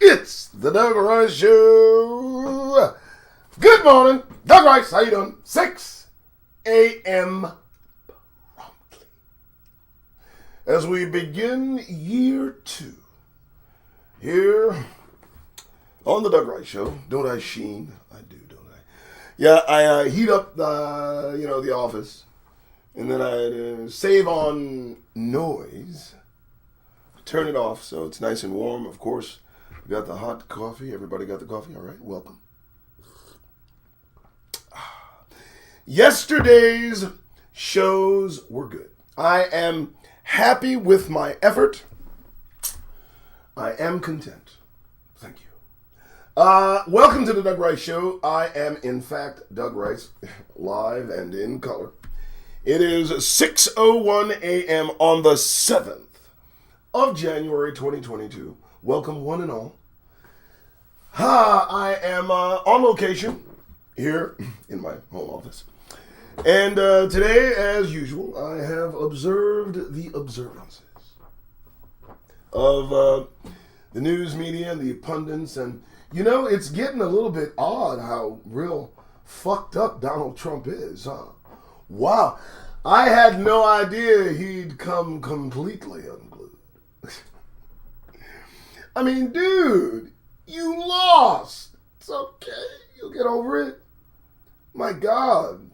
It's the Doug Rice Show. Good morning, Doug Rice. How you doing? 6 a.m. promptly. As we begin year 2 here on the Doug Rice Show. Don't I sheen? I do, don't I? Yeah, I heat up the office, and then I save on noise. Turn it off so it's nice and warm. Of course, we got the hot coffee. Everybody got the coffee? All right, welcome. Yesterday's shows were good. I am happy with my effort. I am content. Thank you. Welcome to the Doug Rice Show. I am, in fact, Doug Rice, live and in color. It is 6:01 a.m. on the 7th of January 2022. Welcome, one and all. I am on location here in my home office. And today, as usual, I have observed the observances of the news media and the pundits. And, it's getting a little bit odd how real fucked up Donald Trump is, huh? Wow. I had no idea he'd come completely unglued. I mean, dude, you lost. It's okay. You'll get over it. My God.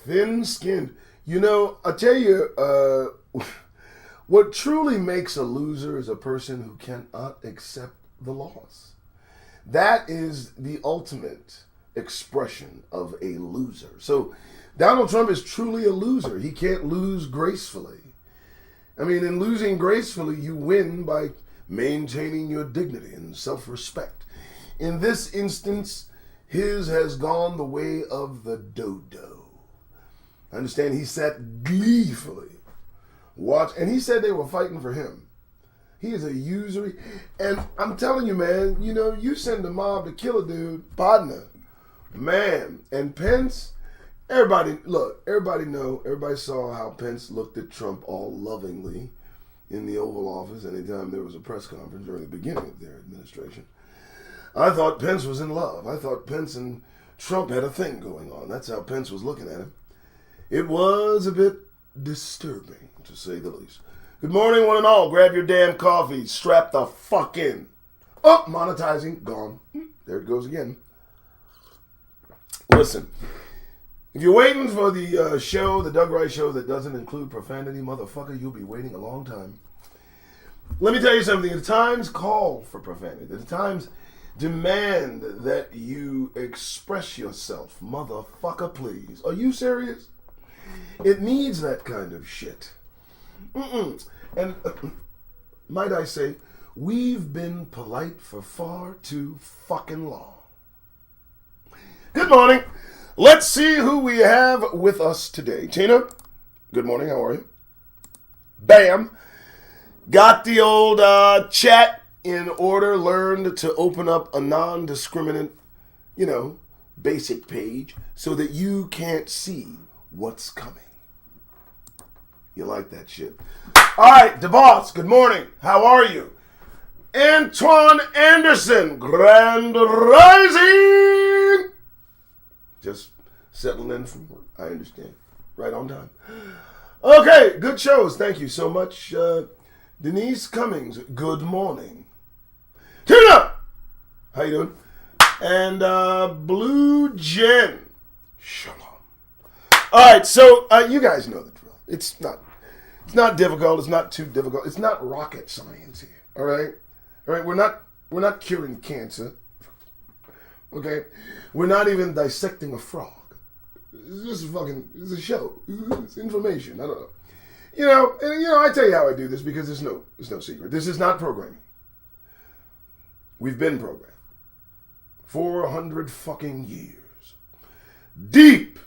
Thin-skinned. I tell you, what truly makes a loser is a person who cannot accept the loss. That is the ultimate expression of a loser. So Donald Trump is truly a loser. He can't lose gracefully. I mean, in losing gracefully, you win by maintaining your dignity and self-respect. In this instance, his has gone the way of the dodo. I understand he sat gleefully and he said they were fighting for him. He is a usury. And I'm telling you, man, you send a mob to kill a dude, partner, man. And Pence, everybody saw how Pence looked at Trump all lovingly in the Oval Office anytime there was a press conference during the beginning of their administration. I thought Pence was in love. I thought Pence and Trump had a thing going on. That's how Pence was looking at him. It was a bit disturbing, to say the least. Good morning, one and all. Grab your damn coffee. Strap the fuck in. Oh, monetizing. Gone. There it goes again. Listen. If you're waiting for the show, the Doug Rice Show, that doesn't include profanity, motherfucker, you'll be waiting a long time. Let me tell you something. The Times call for profanity. The Times demand that you express yourself. Motherfucker, please. Are you serious? It needs that kind of shit. And might I say, we've been polite for far too fucking long. Good morning. Let's see who we have with us today. Tina, good morning. How are you? Bam. Got the old chat in order. Learned to open up a non-discriminant, basic page so that you can't see what's coming. You like that shit? All right, DeVos, good morning. How are you? Antoine Anderson, Grand Rising. Just settling in from work. I understand. Right on time. Okay, good shows. Thank you so much. Denise Cummings, good morning. Tina, how you doing? And Blue Jen, shalom. All right, so you guys know the drill. It's not difficult. It's not too difficult. It's not rocket science here. All right. We're not curing cancer. Okay, we're not even dissecting a frog. It's it's a show. It's information. I don't know. I tell you how I do this because there's no secret. This is not programming. We've been programmed 400 fucking years. Deep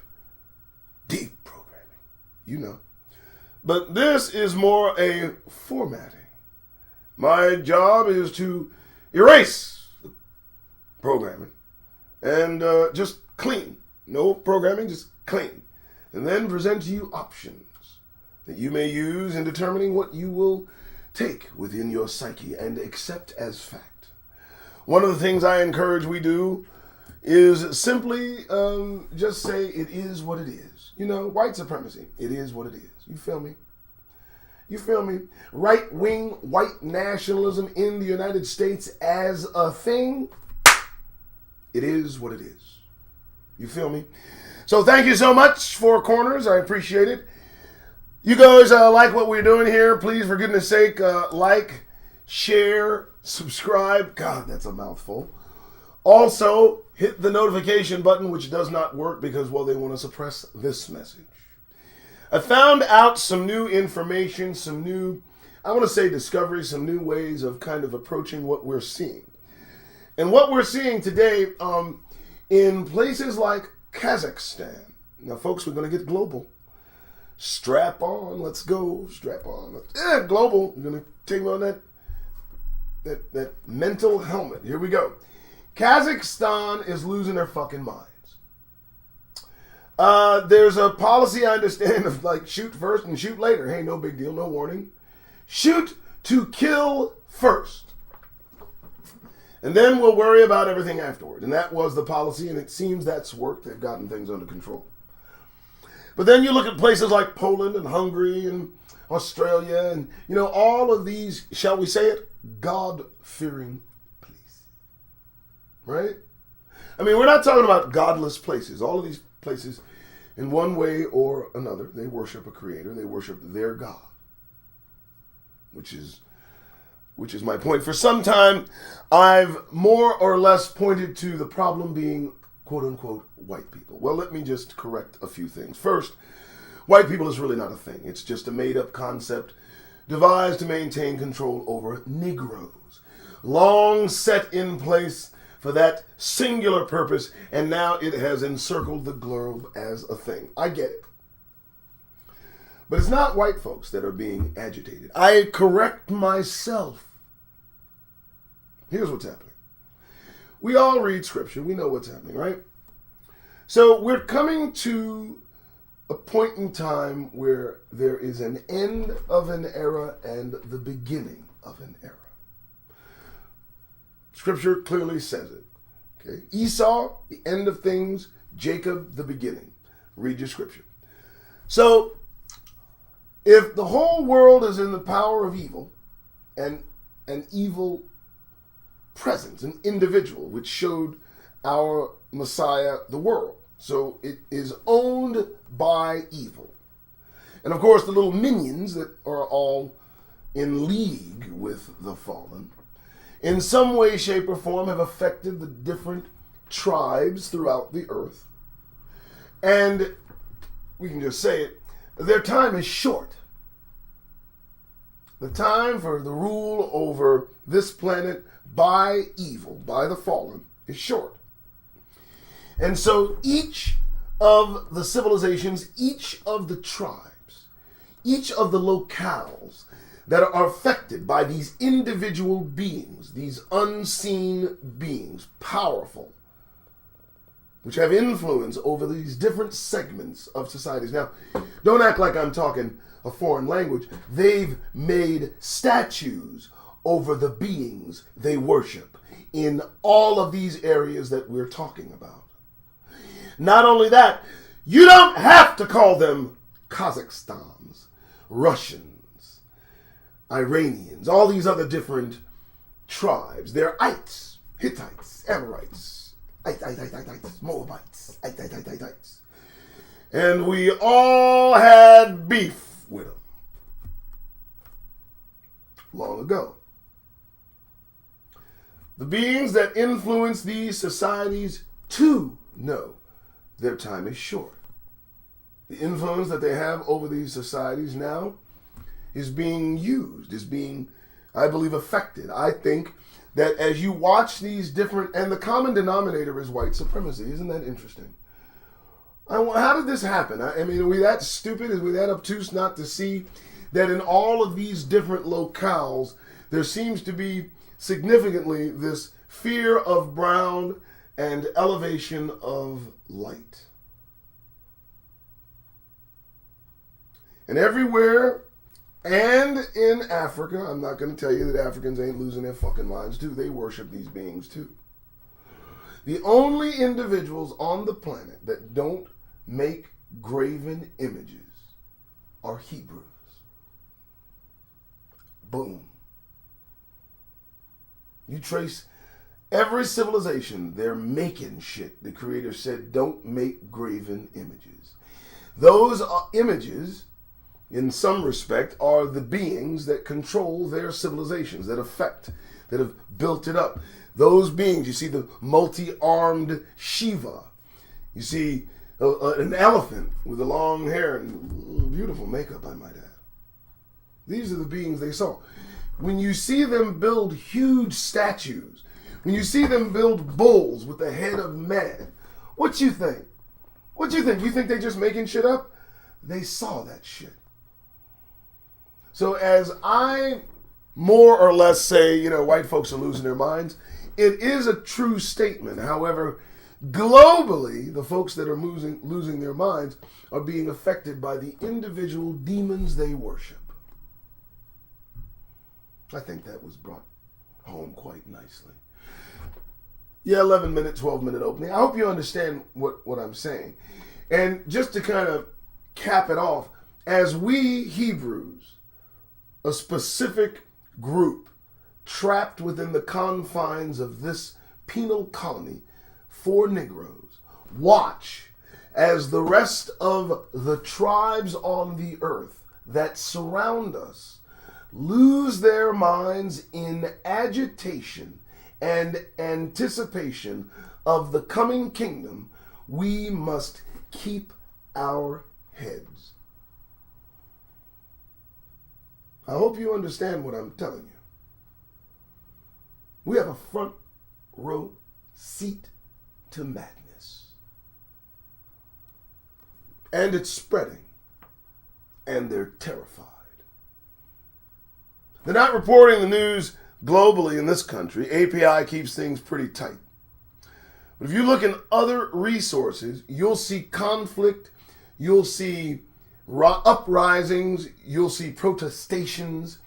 programming. But this is more a formatting. My job is to erase the programming and just clean. No programming, just clean. And then present to you options that you may use in determining what you will take within your psyche and accept as fact. One of the things I encourage we do is simply just say it is what it is. You know, white supremacy, it is what it is. You feel me? You feel me? Right-wing white nationalism in the United States as a thing, it is what it is. You feel me? So thank you so much, Four Corners. I appreciate it. You guys like what we're doing here. Please, for goodness sake, like, share, subscribe. God, that's a mouthful. Also, hit the notification button, which does not work because, well, they want to suppress this message. I found out some new information, some new, I want to say discoveries, some new ways of kind of approaching what we're seeing. And what we're seeing today in places like Kazakhstan. Now, folks, we're going to get global. Strap on, let's go. Strap on. Yeah, global. We're going to take on that mental helmet. Here we go. Kazakhstan is losing their fucking minds. There's a policy, I understand, of like shoot first and shoot later. Hey, no big deal, no warning. Shoot to kill first. And then we'll worry about everything afterward. And that was the policy, and it seems that's worked. They've gotten things under control. But then you look at places like Poland and Hungary and Australia and, you know, all of these, shall we say it, God-fearing places. Right? I mean, we're not talking about godless places. All of these places, in one way or another, they worship a creator. They worship their God, which is my point. For some time, I've more or less pointed to the problem being, quote unquote, white people. Well, let me just correct a few things. First, white people is really not a thing. It's just a made-up concept devised to maintain control over Negroes, long set in place for that singular purpose, and now it has encircled the globe as a thing. I get it. But it's not white folks that are being agitated. I correct myself. Here's what's happening. We all read scripture. We know what's happening, right? So we're coming to a point in time where there is an end of an era and the beginning of an era. Scripture clearly says it. Okay? Esau, the end of things. Jacob, the beginning. Read your scripture. So, if the whole world is in the power of evil, and an evil presence, an individual, which showed our Messiah the world. So it is owned by evil. And of course, the little minions that are all in league with the fallen, in some way, shape, or form have affected the different tribes throughout the earth. And we can just say it, their time is short. The time for the rule over this planet by evil, by the fallen, is short. And so each of the civilizations, each of the tribes, each of the locales that are affected by these individual beings, these unseen beings, powerful, which have influence over these different segments of societies. Now, don't act like I'm talking a foreign language. They've made statues over the beings they worship in all of these areas that we're talking about. Not only that, you don't have to call them Kazakhstans, Russians, Iranians, all these other different tribes. They're Ites, Hittites, Amorites, Ites, Moabites, Ites. And we all had beef with them long ago. The beings that influence these societies too know their time is short. The influence that they have over these societies now is being used, is being, I believe, affected. I think that as you watch these different, and the common denominator is white supremacy. Isn't that interesting? How did this happen? I mean, are we that stupid? Are we that obtuse not to see that in all of these different locales, there seems to be significantly this fear of brown and elevation of light. And everywhere And in Africa, I'm not going to tell you that Africans ain't losing their fucking minds too. They worship these beings too. The only individuals on the planet that don't make graven images are Hebrews. Boom. You trace every civilization, they're making shit. The Creator said, don't make graven images. Those images, in some respect, are the beings that control their civilizations, that affect, that have built it up. Those beings, you see the multi-armed Shiva. You see an elephant with the long hair and beautiful makeup, I might add. These are the beings they saw. When you see them build huge statues, when you see them build bulls with the head of man, what you think? What you think? You think they're just making shit up? They saw that shit. So as I more or less say, white folks are losing their minds, it is a true statement. However, globally, the folks that are losing their minds are being affected by the individual demons they worship. I think that was brought home quite nicely. Yeah, 11-minute, 12-minute opening. I hope you understand what I'm saying. And just to kind of cap it off, as we Hebrews, a specific group trapped within the confines of this penal colony for Negroes, watch as the rest of the tribes on the earth that surround us lose their minds in agitation and anticipation of the coming kingdom. We must keep our heads. I hope you understand what I'm telling you. We have a front row seat to madness. And it's spreading. And they're terrified. They're not reporting the news globally in this country. API keeps things pretty tight. But if you look in other resources, you'll see conflict, you'll see uprisings, you'll see protestations,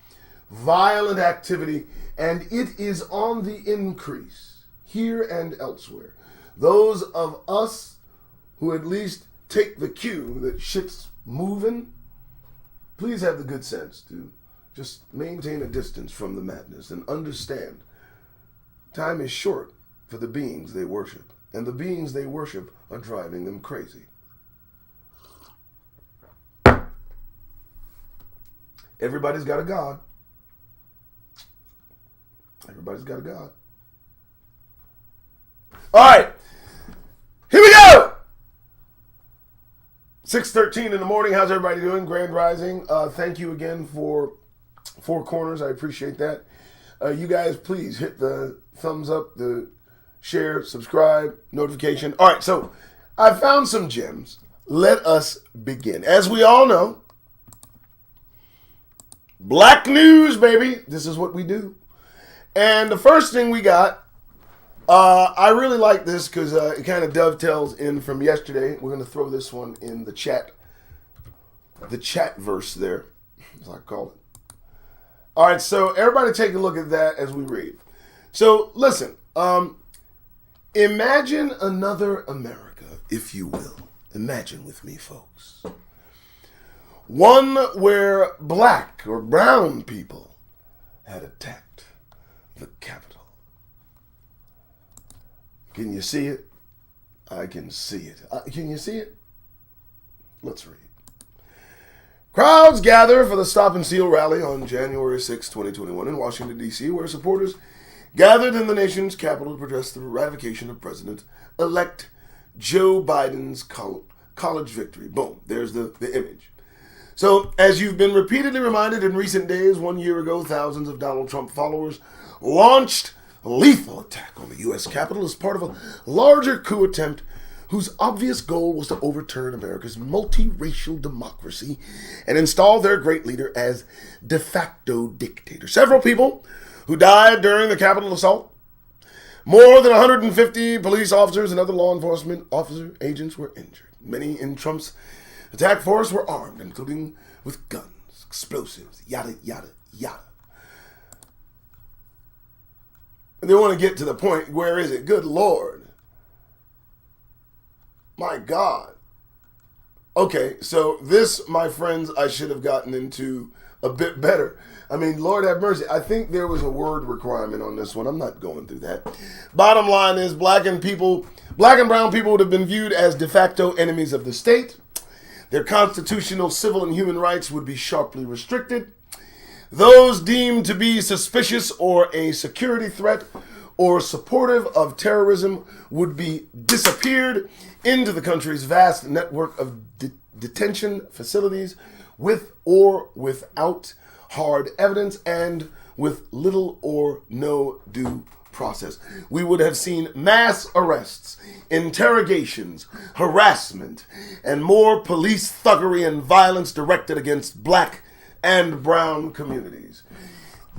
violent activity, and it is on the increase here and elsewhere. Those of us who at least take the cue that shit's moving, please have the good sense to just maintain a distance from the madness and understand time is short for the beings they worship, and the beings they worship are driving them crazy. Everybody's got a God. Everybody's got a God. All right, here we go. 6:13 in the morning. How's everybody doing? Grand Rising. Thank you again for Four Corners. I appreciate that. You guys, please hit the thumbs up, the share, subscribe, notification. All right, so I found some gems. Let us begin. As we all know, Black news, baby. This is what we do. And the first thing we got, I really like this because it kind of dovetails in from yesterday. We're going to throw this one in the chat verse there, as I call it. All right, so everybody take a look at that as we read. So listen, imagine another America, if you will. Imagine with me, folks. One where black or brown people had attacked the Capitol. Can you see it? I can see it. Can you see it? Let's read. Crowds gather for the Stop and Steal rally on January 6, 2021 in Washington, D.C., where supporters gathered in the nation's capital to protest the ratification of President-elect Joe Biden's college victory. Boom, there's the image. So, as you've been repeatedly reminded in recent days, 1 year ago, thousands of Donald Trump followers launched a lethal attack on the U.S. Capitol as part of a larger coup attempt whose obvious goal was to overturn America's multiracial democracy and install their great leader as de facto dictator. Several people who died during the Capitol assault. More than 150 police officers and other law enforcement agents were injured. Many in Trump's attack force were armed, including with guns. explosives, yada, yada, yada. And they want to get to the point, where is it? Good Lord. My God. Okay, so this, my friends, I should have gotten into a bit better. I mean, Lord have mercy. I think there was a word requirement on this one. I'm not going through that. Bottom line is, black and brown people would have been viewed as de facto enemies of the state. Their constitutional, civil, and human rights would be sharply restricted. Those deemed to be suspicious or a security threat or supportive of terrorism would be disappeared into the country's vast network of detention facilities with or without hard evidence and with little or no due process. We would have seen mass arrests, interrogations, harassment, and more police thuggery and violence directed against black and brown communities.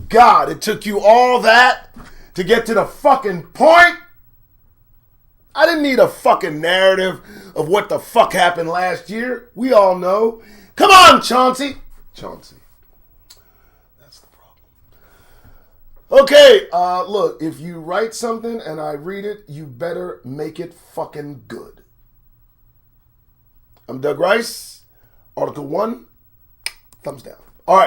God, it took you all that to get to the fucking point? I didn't need a fucking narrative of what the fuck happened last year. We all know. Come on, Chauncey. Chauncey. That's the problem. Okay, look, if you write something and I read it, you better make it fucking good. I'm Doug Rice. Article 1, thumbs down. All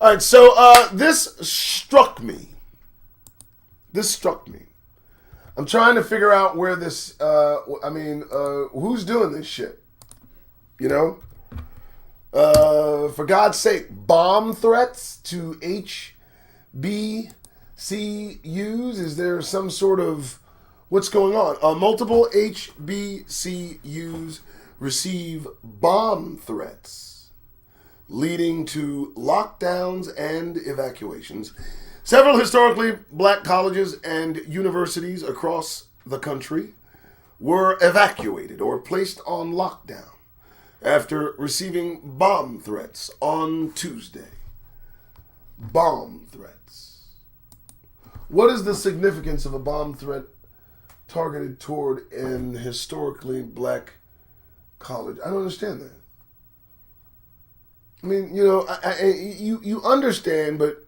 right, so this struck me. I'm trying to figure out where this, who's doing this shit? You know? For God's sake, bomb threats to HBCUs? Is there some sort of, what's going on? Multiple HBCUs receive bomb threats, leading to lockdowns and evacuations. Several historically black colleges and universities across the country were evacuated or placed on lockdown after receiving bomb threats on Tuesday. Bomb threats. What is the significance of a bomb threat targeted toward an historically black college? I don't understand that. I mean, you know, you understand, but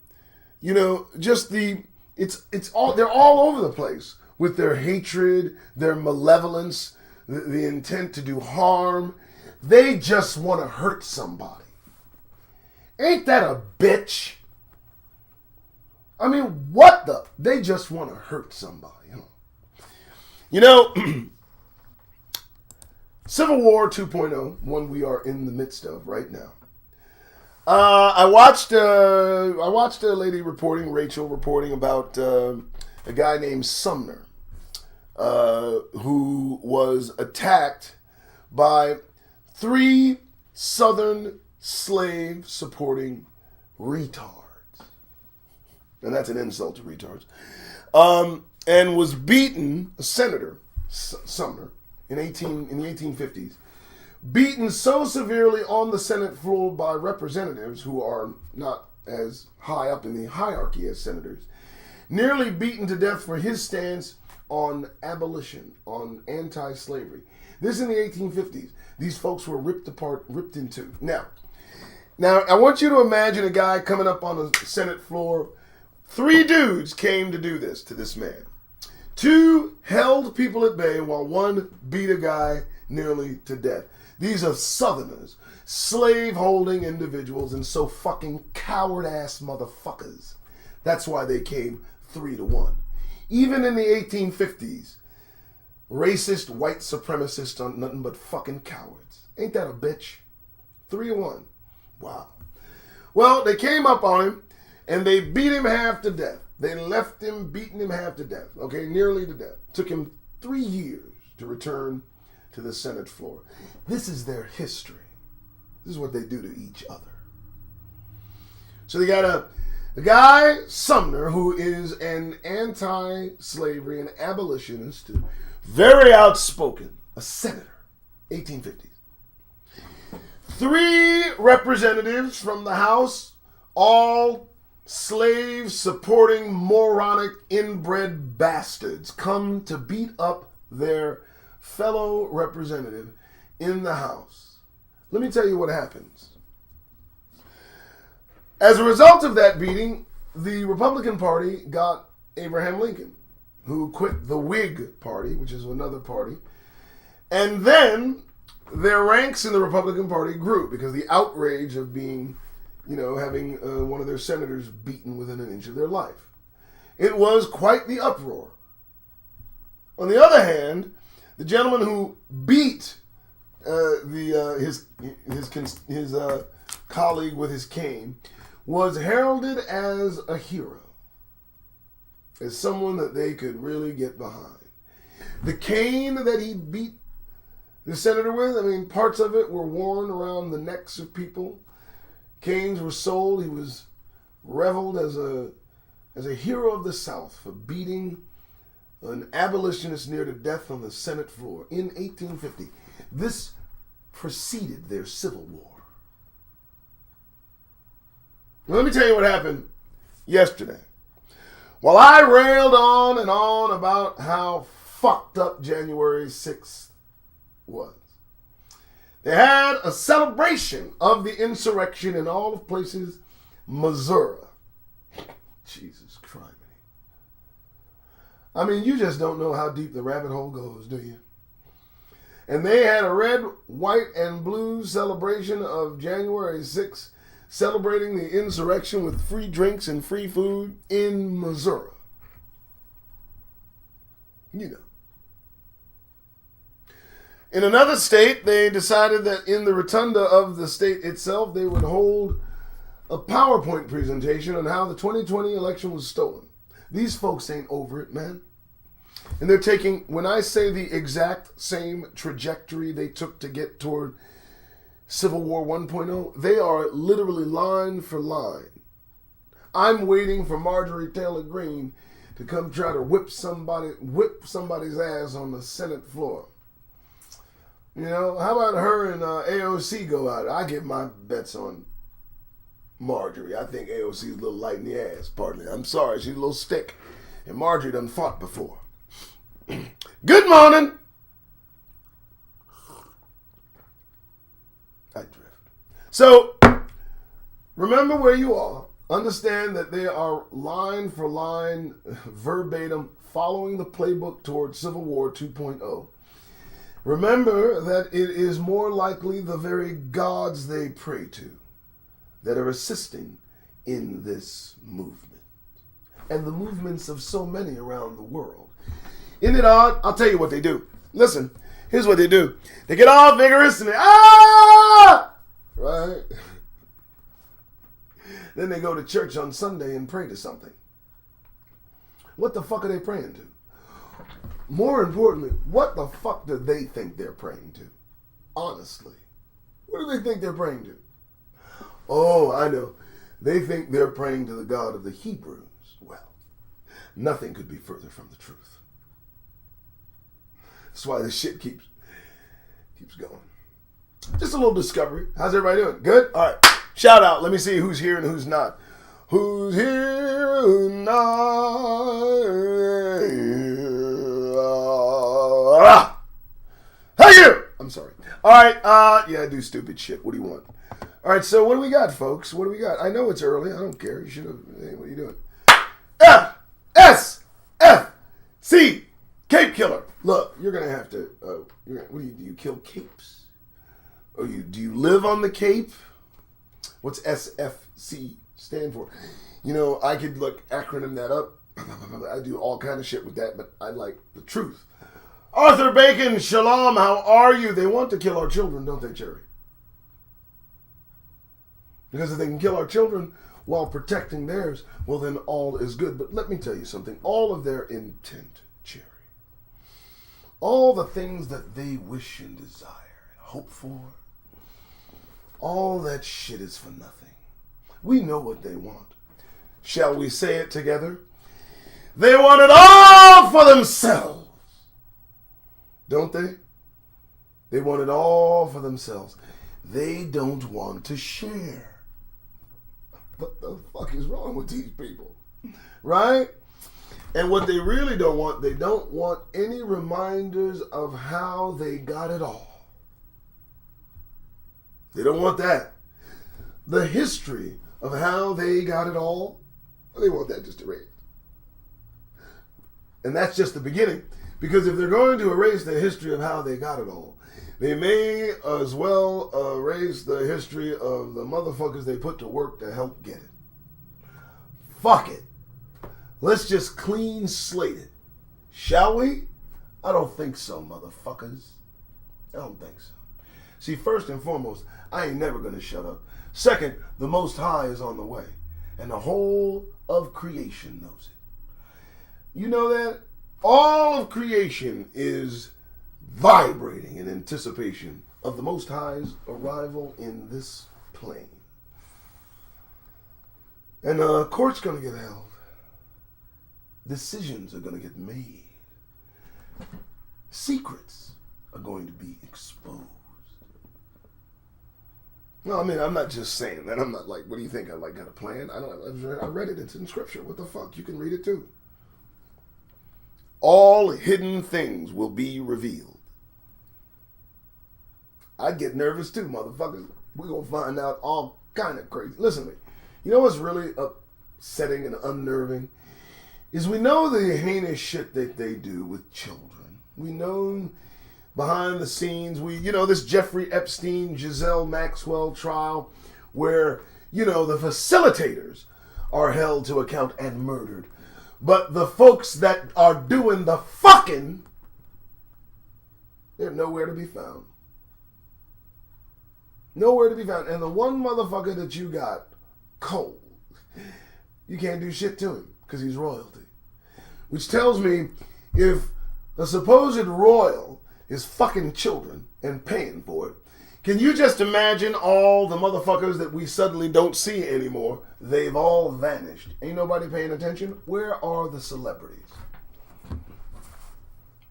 you know, just it's all, they're all over the place with their hatred, their malevolence, the intent to do harm. They just want to hurt somebody. Ain't that a bitch? I mean, what the? They just want to hurt somebody. You know, Civil War 2.0, one we are in the midst of right now. I watched a lady reporting, Rachel reporting about a guy named Sumner, who was attacked by 3 Southern slave supporting retards. And that's an insult to retards. And was beaten, a senator, Sumner, in the 1850s. Beaten so severely on the Senate floor by representatives who are not as high up in the hierarchy as senators, nearly beaten to death for his stance on abolition, on anti-slavery. This in the 1850s. These folks were ripped apart, ripped in two. Now, I want you to imagine a guy coming up on the Senate floor. 3 dudes came to do this to this man. 2 held people at bay while 1 beat a guy nearly to death. These are Southerners, slave-holding individuals, and so fucking coward-ass motherfuckers. That's why they came 3-1. Even in the 1850s, racist white supremacists are nothing but fucking cowards. Ain't that a bitch? 3-1. Wow. Well, they came up on him, and they beat him half to death. They left him beating him half to death. Okay, nearly to death. Took him 3 years to return to the Senate floor. This is their history. This is what they do to each other. So they got a guy, Sumner, who is an anti-slavery and abolitionist, very outspoken, a senator, 1850s. 3 representatives from the House, all slave-supporting, moronic, inbred bastards, come to beat up their fellow representative in the House. Let me tell you what happens. As a result of that beating, the Republican Party got Abraham Lincoln, who quit the Whig Party, which is another party. And then their ranks in the Republican Party grew because the outrage of being, having one of their senators beaten within an inch of their life. It was quite the uproar. On the other hand, the gentleman who beat his colleague with his cane was heralded as a hero, as someone that they could really get behind. The cane that he beat the senator with, parts of it were worn around the necks of people. Canes were sold. He was reveled as a hero of the South for beating an abolitionist near to death on the Senate floor in 1850. This preceded their Civil War. Now, let me tell you what happened yesterday. While I railed on and on about how fucked up January 6th was, they had a celebration of the insurrection in all of places, Missouri. Jesus Christ. You just don't know how deep the rabbit hole goes, do you? And they had a red, white, and blue celebration of January 6th, celebrating the insurrection with free drinks and free food in Missouri. In another state, they decided that in the rotunda of the state itself, they would hold a PowerPoint presentation on how the 2020 election was stolen. These folks ain't over it, man. And they're taking, when I say the exact same trajectory they took to get toward Civil War 1.0, they are literally line for line. I'm waiting for Marjorie Taylor Greene to come try to whip somebody's ass on the Senate floor. How about her and AOC go out? I get my bets on Marjorie. I think AOC's a little light in the ass, pardon me. I'm sorry, she's a little stick. And Marjorie done fought before. Good morning. I drift. So, remember where you are. Understand that they are line for line, verbatim, following the playbook towards Civil War 2.0. Remember that it is more likely the very gods they pray to that are assisting in this movement. And the movements of so many around the world. Isn't it odd? I'll tell you what they do. Listen, here's what they do. They get all vigorous and they, right? Then they go to church on Sunday and pray to something. What the fuck are they praying to? More importantly, what the fuck do they think they're praying to? Honestly. What do they think they're praying to? Oh, I know. They think they're praying to the God of the Hebrews. Well, nothing could be further from the truth. That's why this shit keeps going. Just a little discovery. How's everybody doing? Good? All right. Shout out. Let me see who's here and who's not. Who's here, who's not? Hey, you! I'm sorry. All right. Yeah, I do stupid shit. What do you want? All right, so what do we got, folks? What do we got? I know it's early. I don't care. You should have. Hey, what are you doing? F S F C Cape Killer. Look, you're gonna have to. What do you kill capes? Or do you live on the Cape? What's SFC stand for? I could acronym that up. I do all kind of shit with that, but I like the truth. Arthur Bacon, shalom. How are you? They want to kill our children, don't they, Jerry? Because if they can kill our children while protecting theirs, well, then all is good. But let me tell you something. All of their intent, Jerry, all the things that they wish and desire and hope for, all that shit is for nothing. We know what they want. Shall we say it together? They want it all for themselves. Don't they? They want it all for themselves. They don't want to share. What the fuck is wrong with these people? Right? And what they really don't want, they don't want any reminders of how they got it all. They don't want that. The history of how they got it all, they want that just erased. And that's just the beginning. Because if they're going to erase the history of how they got it all, they may as well erase the history of the motherfuckers they put to work to help get it. Fuck it. Let's just clean slate it. Shall we? I don't think so, motherfuckers. I don't think so. See, first and foremost, I ain't never going to shut up. Second, the Most High is on the way. And the whole of creation knows it. You know that? All of creation is vibrating in anticipation of the Most High's arrival in this plane. And court's going to get held. Decisions are going to get made. Secrets are going to be exposed. No, I mean, I'm not just saying that. I'm not like, what do you think? I got a plan? I read it. It's in scripture. What the fuck? You can read it too. All hidden things will be revealed. I get nervous too, motherfuckers. We're going to find out all kind of crazy. Listen to me. You know what's really upsetting and unnerving? Is we know the heinous shit that they do with children. We know behind the scenes, this Jeffrey Epstein, Giselle Maxwell trial where, the facilitators are held to account and murdered. But the folks that are doing the fucking, they're nowhere to be found. Nowhere to be found. And the one motherfucker that you got cold, you can't do shit to him because he's royalty. Which tells me if a supposed royal is fucking children and paying for it, can you just imagine all the motherfuckers that we suddenly don't see anymore? They've all vanished. Ain't nobody paying attention? Where are the celebrities?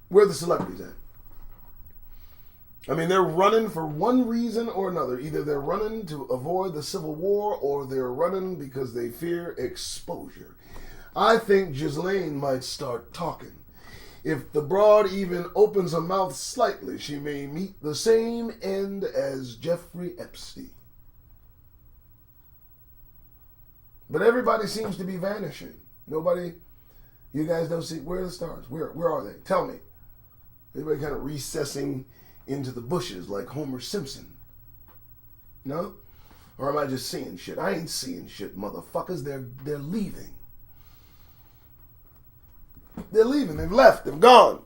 Where are the celebrities at? I mean, they're running for one reason or another. Either they're running to avoid the Civil War or they're running because they fear exposure. I think Ghislaine might start talking. If the broad even opens her mouth slightly, she may meet the same end as Jeffrey Epstein. But everybody seems to be vanishing. Nobody, you guys don't see, where are the stars? Where are they? Tell me. Everybody kind of recessing into the bushes like Homer Simpson. No? Or am I just seeing shit? I ain't seeing shit, motherfuckers. They're leaving. They're leaving. They've left. They've gone.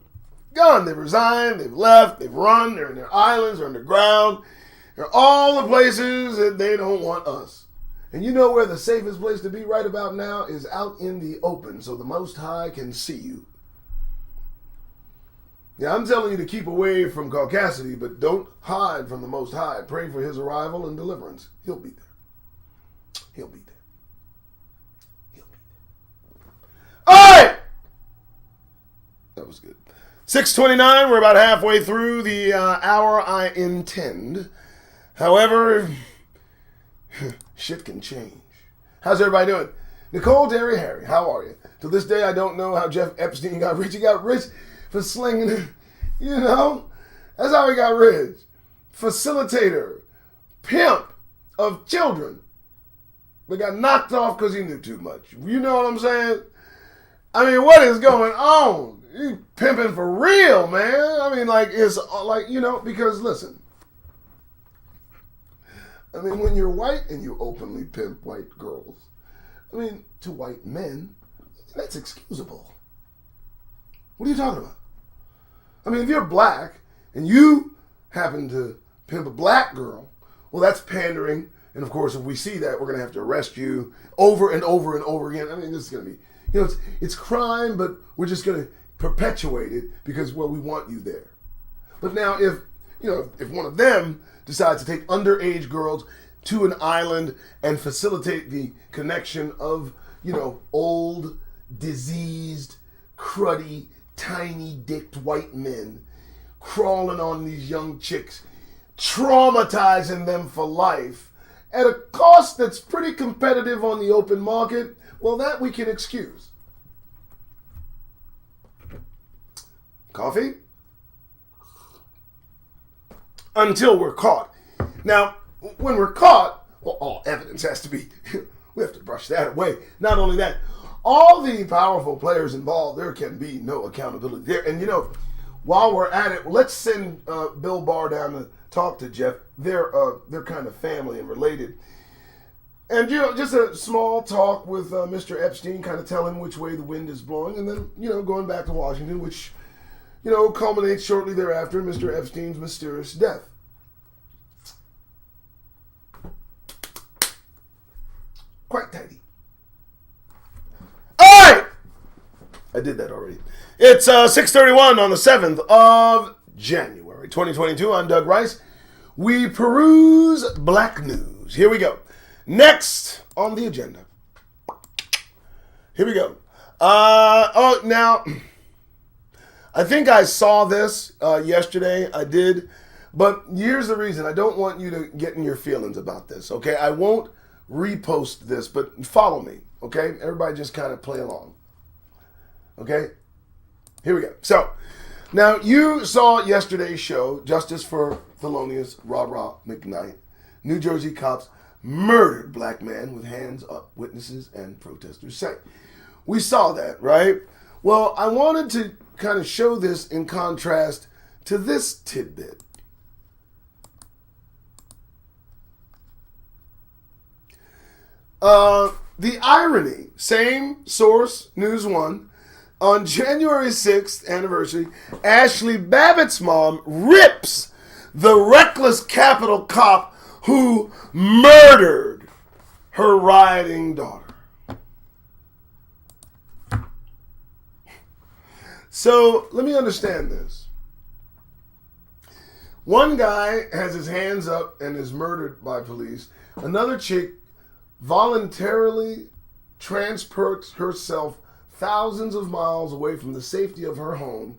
Gone. They've resigned. They've left. They've run. They're in their islands. They're underground. They're all the places that they don't want us. And you know where the safest place to be right about now is out in the open so the Most High can see you. Yeah, I'm telling you to keep away from caucasity, but don't hide from the Most High. Pray for his arrival and deliverance. He'll be there. He'll be there. He'll be there. All right! That was good. 6:29, we're about halfway through the hour I intend. However, shit can change. How's everybody doing? Nicole, Terry, Harry, how are you? To this day, I don't know how Jeff Epstein got rich. He got rich for slinging it. That's how he got rich. Facilitator, pimp of children. But got knocked off because he knew too much. You know what I'm saying? I mean, what is going on? You pimping for real, man. I mean, it's because listen. I mean, when you're white and you openly pimp white girls, I mean, to white men, that's excusable. What are you talking about? I mean, if you're black and you happen to pimp a black girl, well, that's pandering. And of course, if we see that, we're going to have to arrest you over and over and over again. I mean, this is going to be, it's crime, but we're just going to perpetuate it because, well, we want you there. But now if one of them decides to take underage girls to an island and facilitate the connection of, old, diseased, cruddy, tiny-dicked white men crawling on these young chicks, traumatizing them for life at a cost that's pretty competitive on the open market, well, that we can excuse. Coffee? Until we're caught. Now, when we're caught, well, all evidence has to be We have to brush that away. Not only that, all the powerful players involved, there can be no accountability there. And while we're at it, let's send Bill Barr down to talk to Jeff. They're kind of family and related. And, just a small talk with Mr. Epstein, kind of tell him which way the wind is blowing, and then, going back to Washington, which, culminates shortly thereafter in Mr. Epstein's mysterious death. Quite tidy. All right! I did that already. It's 6:31 on the 7th of January, 2022. I'm Doug Rice. We peruse black news. Here we go. Next on the agenda. Here we go. Now, I think I saw this yesterday. I did. But here's the reason. I don't want you to get in your feelings about this, okay? I won't repost this, but follow me, okay? Everybody just kind of play along, okay? Here we go. So, now you saw yesterday's show, Justice for Thelonious Rah McKnight. New Jersey cops murdered black man with hands up, witnesses and protesters say. We saw that, right? Well, I wanted to kind of show this in contrast to this tidbit. The irony, same source, News One, on January 6th anniversary, Ashley Babbitt's mom rips the reckless Capitol cop who murdered her rioting daughter. So let me understand this. One guy has his hands up and is murdered by police. Another chick voluntarily transports herself thousands of miles away from the safety of her home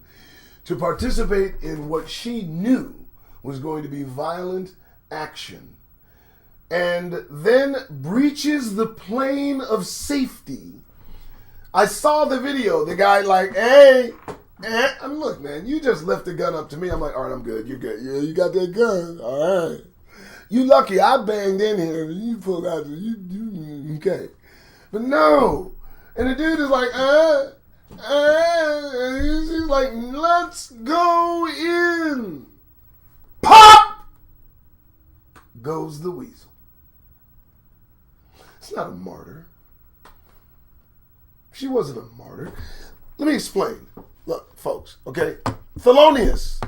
to participate in what she knew was going to be violent action, and then breaches the plane of safety. I saw the video. The guy hey, I mean, look, man, you just left the gun up to me. I'm like, all right, I'm good. You're good. Yeah, you got that gun. All right. You lucky I banged in here. You pulled out. You okay. But no. And the dude is like, and he's like, let's go in. Pop! Goes the weasel. It's not a martyr. She wasn't a martyr. Let me explain. Look, folks, okay? Thelonious.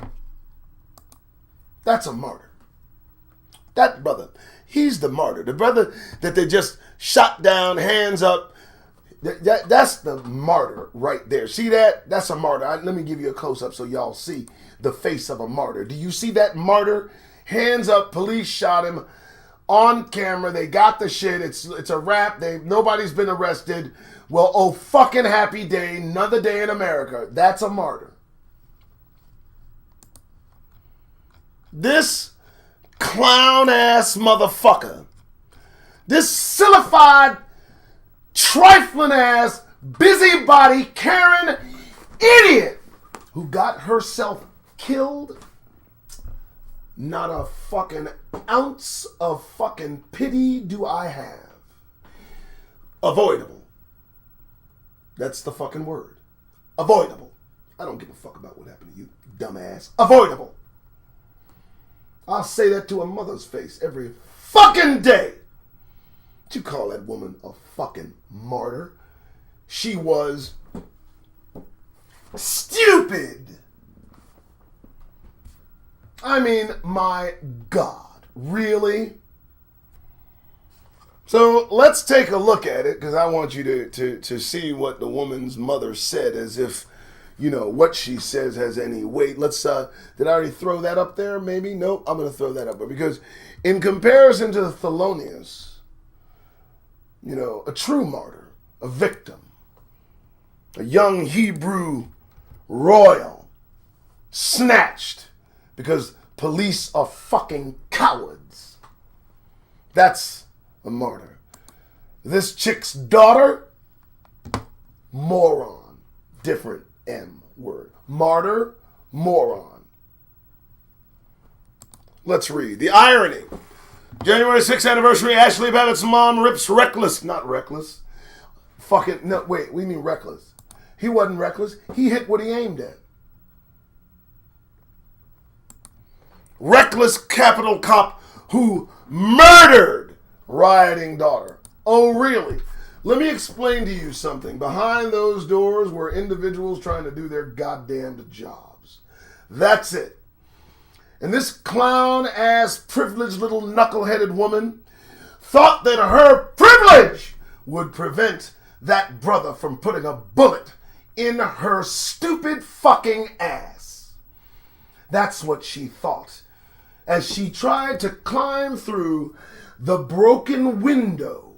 That's a martyr. That brother, he's the martyr. The brother that they just shot down, hands up. That's the martyr right there. See that? That's a martyr. Let me give you a close-up so y'all see the face of a martyr. Do you see that martyr? Hands up, police shot him on camera. They got the shit. It's a wrap. Nobody's been arrested. Well, oh, fucking happy day. Another day in America. That's a martyr. This clown-ass motherfucker. This sillified, trifling-ass, busybody, Karen idiot who got herself killed. Not a fucking ounce of fucking pity do I have. Avoidable. That's the fucking word. Avoidable. I don't give a fuck about what happened to you, dumbass. Avoidable. I'll say that to a mother's face every fucking day. But you call that woman a fucking martyr? She was stupid. I mean, my God, really? So let's take a look at it, because I want you to see what the woman's mother said, as if, what she says has any weight. Let's, did I already throw that up there? Maybe? Nope, I'm going to throw that up there, because in comparison to the Thelonious, a true martyr, a victim, a young Hebrew royal, snatched, because police are fucking cowards. That's a martyr. This chick's daughter, moron. Different M word. Martyr, moron. Let's read. The irony. January 6th anniversary, Ashley Babbitt's mom rips Reckless. Not Reckless. Fucking, no, wait, we mean Reckless. He wasn't reckless. He hit what he aimed at. Reckless Capitol cop who murdered rioting daughter. Oh, really? Let me explain to you something. Behind those doors were individuals trying to do their goddamned jobs. That's it. And this clown-ass, privileged little knuckle-headed woman thought that her privilege would prevent that brother from putting a bullet in her stupid fucking ass. That's what she thought as she tried to climb through the broken window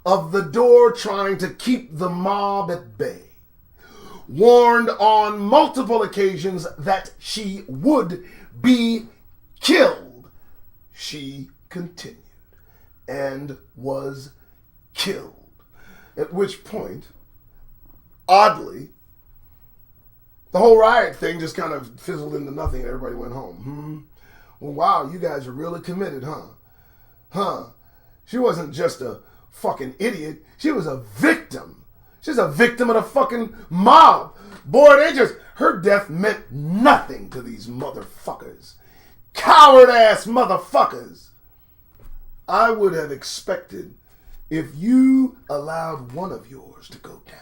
of the door trying to keep the mob at bay. Warned on multiple occasions that she would be killed, she continued and was killed. At which point, oddly, the whole riot thing just kind of fizzled into nothing and everybody went home. Well, wow, you guys are really committed, huh? She wasn't just a fucking idiot. She was a victim. She's a victim of the fucking mob. Boy, her death meant nothing to these motherfuckers. Coward-ass motherfuckers. I would have expected if you allowed one of yours to go down.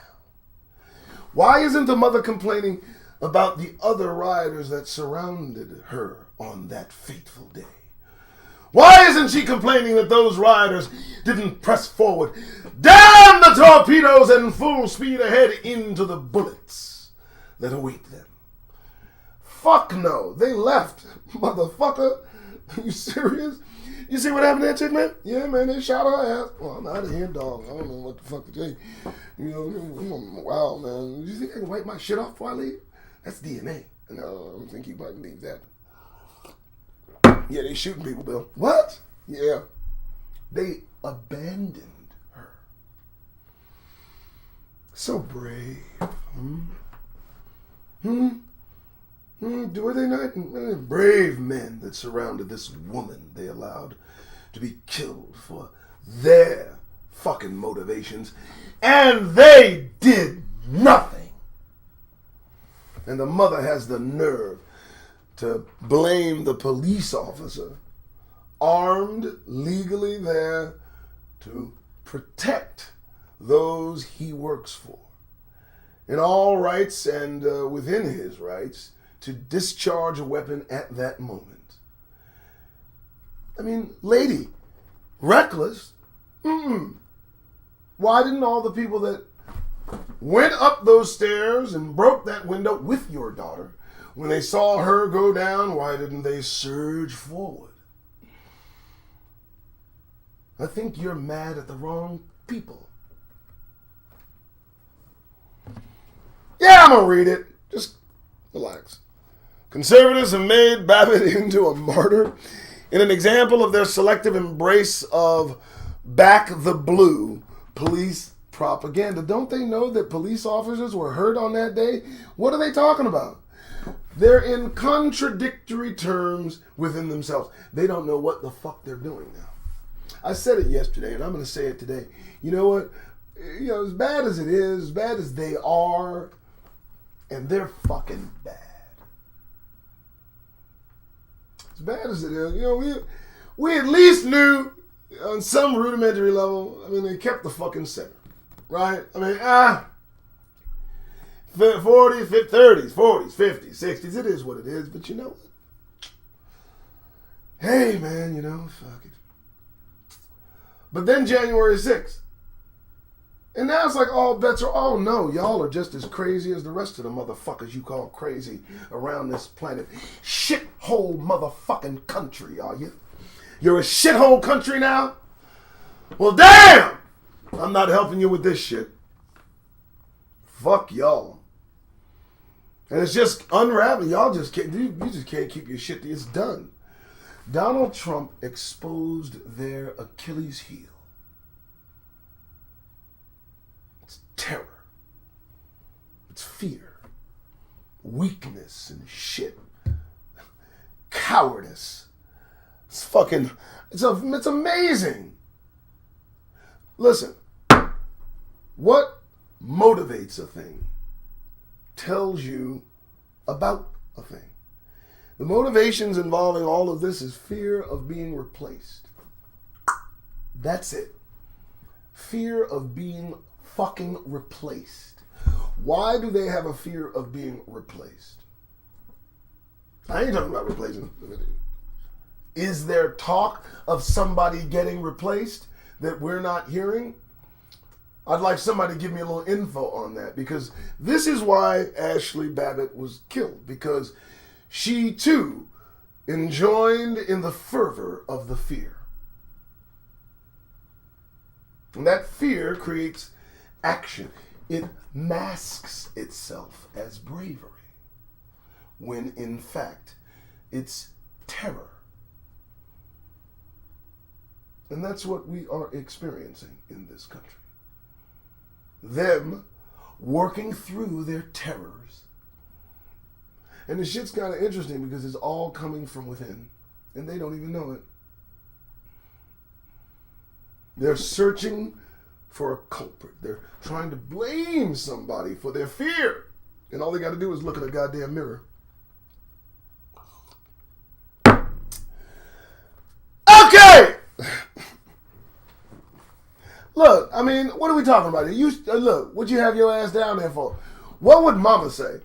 Why isn't the mother complaining about the other rioters that surrounded her on that fateful day? Why isn't she complaining that those rioters didn't press forward? Damn the torpedoes and full speed ahead into the bullets that await them. Fuck no. They left, motherfucker. Are you serious? You see what happened to that chick, man? Yeah, man, they shot her ass. Well, I'm out of here, dog. I don't know what the fuck to tell you. You know, wow, man. You think I can wipe my shit off before I leave? That's DNA. No, I don't think you might leave that. Yeah, they shooting people, Bill. What? Yeah. They abandoned her. So brave. Were they not brave men that surrounded this woman they allowed to be killed for their fucking motivations? And they did nothing. And the mother has the nerve to blame the police officer, armed, legally there to protect those he works for, in all rights and within his rights, to discharge a weapon at that moment. I mean, lady, reckless? Why didn't all the people that went up those stairs and broke that window with your daughter, when they saw her go down, why didn't they surge forward? I think you're mad at the wrong people. Yeah, I'm going to read it. Just relax. Conservatives have made Babbitt into a martyr in an example of their selective embrace of back the blue police propaganda. Don't they know that police officers were hurt on that day? What are they talking about? They're in contradictory terms within themselves. They don't know what the fuck they're doing now. I said it yesterday, and I'm going to say it today. You know what? You know, as bad as it is, as bad as they are, and they're fucking bad. As bad as it is, you know, we at least knew on some rudimentary level. I mean, they kept the fucking center, right? I mean, 40s, 30s, 40s, 50s, 60s. It is what it is. But you know what? Hey, man, you know, fuck it. But then January 6th. And now it's like all bets are, oh no, y'all are just as crazy as the rest of the motherfuckers you call crazy around this planet. Shithole motherfucking country, are you? You're a shithole country now? Well, damn! I'm not helping you with this shit. Fuck y'all. And it's just unraveling. Y'all just can't, you just can't keep your shit. It's done. Donald Trump exposed their Achilles heel. It's terror. It's fear. Weakness and shit. Cowardice. It's amazing. Listen, what motivates a thing tells you about a thing. The motivations involving all of this is fear of being replaced. That's it. Fear of being fucking replaced. Why do they have a fear of being replaced? I ain't talking about replacing. Is there talk of somebody getting replaced that we're not hearing? I'd like somebody to give me a little info on that, because this is why Ashley Babbitt was killed, because she too joined in the fervor of the fear. And that fear creates action. It masks itself as bravery, when in fact it's terror. And that's what we are experiencing in this country. Them working through their terrors. And the shit's kind of interesting because it's all coming from within, and they don't even know it. They're searching for a culprit. They're trying to blame somebody for their fear. And all they got to do is look in a goddamn mirror. Okay! Look, I mean, what are we talking about? Look, what you have your ass down there for? What would mama say?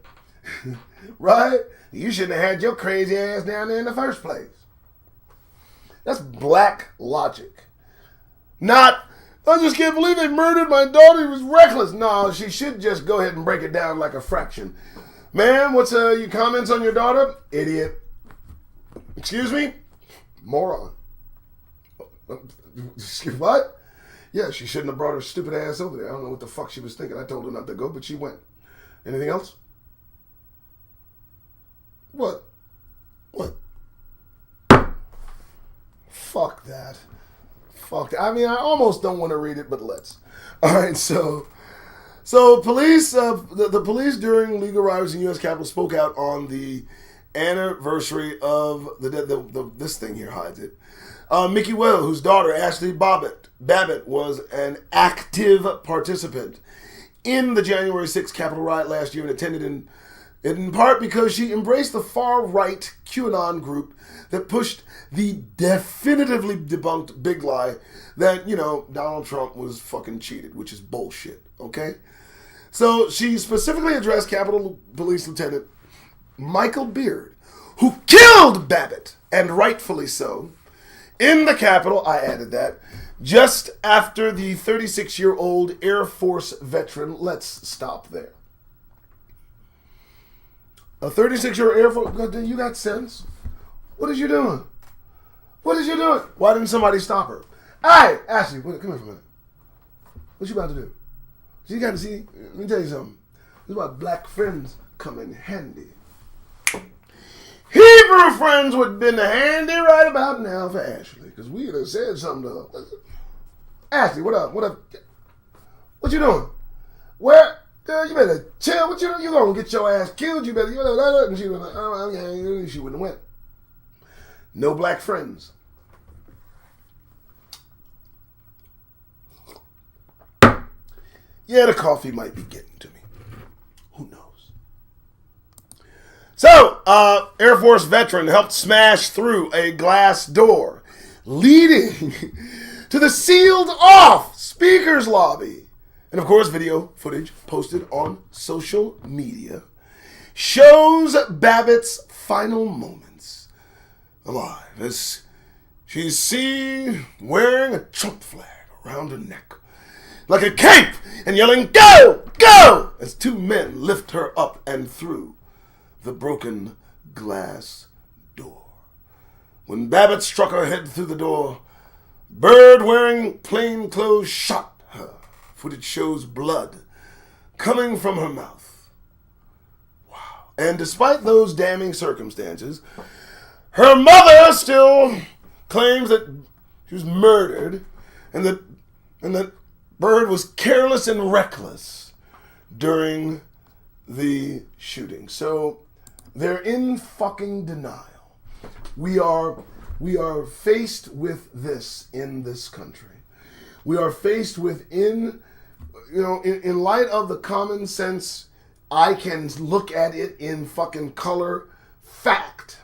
Right? You shouldn't have had your crazy ass down there in the first place. That's black logic. Not, I just can't believe they murdered my daughter. He was reckless. No, she should just go ahead and break it down like a fraction. Man, what's your comments on your daughter? Idiot. Excuse me? Moron. What? Yeah, she shouldn't have brought her stupid ass over there. I don't know what the fuck she was thinking. I told her not to go, but she went. Anything else? What? Fuck that. I mean, I almost don't want to read it, but let's. All right, so police, the police during legal riots in U.S. Capitol spoke out on the anniversary of this thing here hides it. Mickey Well, whose daughter Ashley Babbitt was an active participant in the January 6th Capitol riot last year and attended in part because she embraced the far-right QAnon group that pushed the definitively debunked big lie that, Donald Trump was fucking cheated, which is bullshit, okay? So she specifically addressed Capitol Police Lieutenant Michael Beard, who killed Babbitt, and rightfully so, in the Capitol, I added that, just after the 36-year-old Air Force veteran, let's stop there. A 36-year-old Air Force, you got sense? What is you doing? Why didn't somebody stop her? Hey, Ashley, come here for a minute. What you about to do? You got to see, let me tell you something. This is why black friends come in handy. Hebrew friends would have been handy right about now for Ashley, because we would have said something to her. Ashley, what up? What you doing? Where? Girl, you better chill. What you doing? You gonna get your ass killed. You better. And she was like, oh, yeah, she wouldn't have went. No black friends. Yeah, the coffee might be getting to me. Who knows? So, Air Force veteran helped smash through a glass door leading to the sealed-off speaker's lobby. And, of course, video footage posted on social media shows Babbitt's final moments alive as she's seen wearing a Trump flag around her neck like a cape and yelling, "Go! Go!" as two men lift her up and through the broken glass door. When Babbitt struck her head through the door, Byrd, wearing plain clothes, shot her. Footage shows blood coming from her mouth. Wow. And despite those damning circumstances, her mother still claims that she was murdered and that Byrd was careless and reckless during the shooting. So they're in fucking denial. We are we are faced with this in this country. We are faced with in light of the common sense, I can look at it in fucking color fact.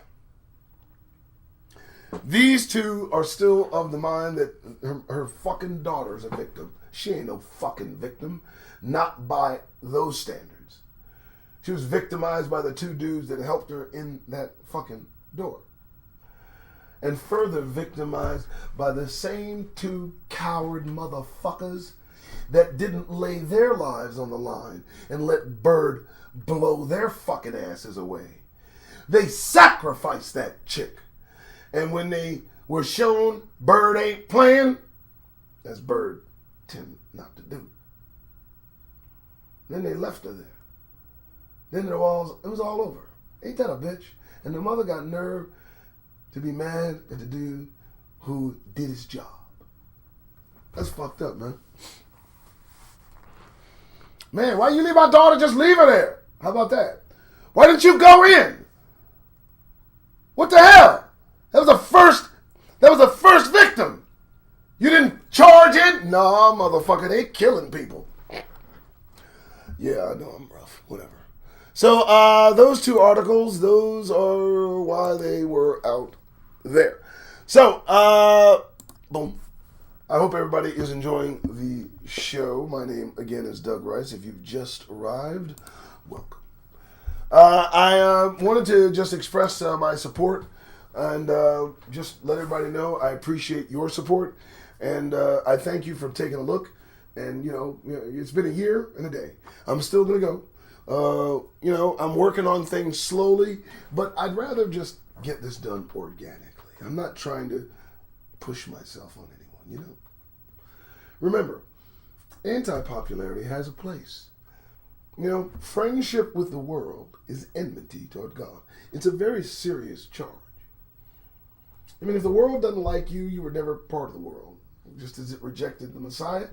These two are still of the mind that her fucking daughter's a victim. She ain't no fucking victim. Not by those standards. She was victimized by the two dudes that helped her in that fucking door. And further victimized by the same two coward motherfuckers that didn't lay their lives on the line and let Bird blow their fucking asses away. They sacrificed that chick. And when they were shown Bird ain't playing, as Bird tend not to do, then they left her there. Then it was all over. Ain't that a bitch? And the mother got nerve to be mad at the dude who did his job. That's fucked up, man. Man, why you leave my daughter? Just leave her there. How about that? Why didn't you go in? What the hell? That was the first victim. You didn't charge it? No, motherfucker, they killing people. Yeah, I know I'm rough. Whatever. So, those two articles, those are why they were out there. So, boom. I hope everybody is enjoying the show. My name, again, is Doug Rice. If you've just arrived, welcome. I wanted to just express my support and just let everybody know I appreciate your support. And I thank you for taking a look. And, it's been a year and a day. I'm still going to go. I'm working on things slowly, but I'd rather just get this done organically. I'm not trying to push myself on anyone, Remember, anti-popularity has a place. Friendship with the world is enmity toward God. It's a very serious charge. I mean, if the world doesn't like you, you were never part of the world. Just as it rejected the Messiah,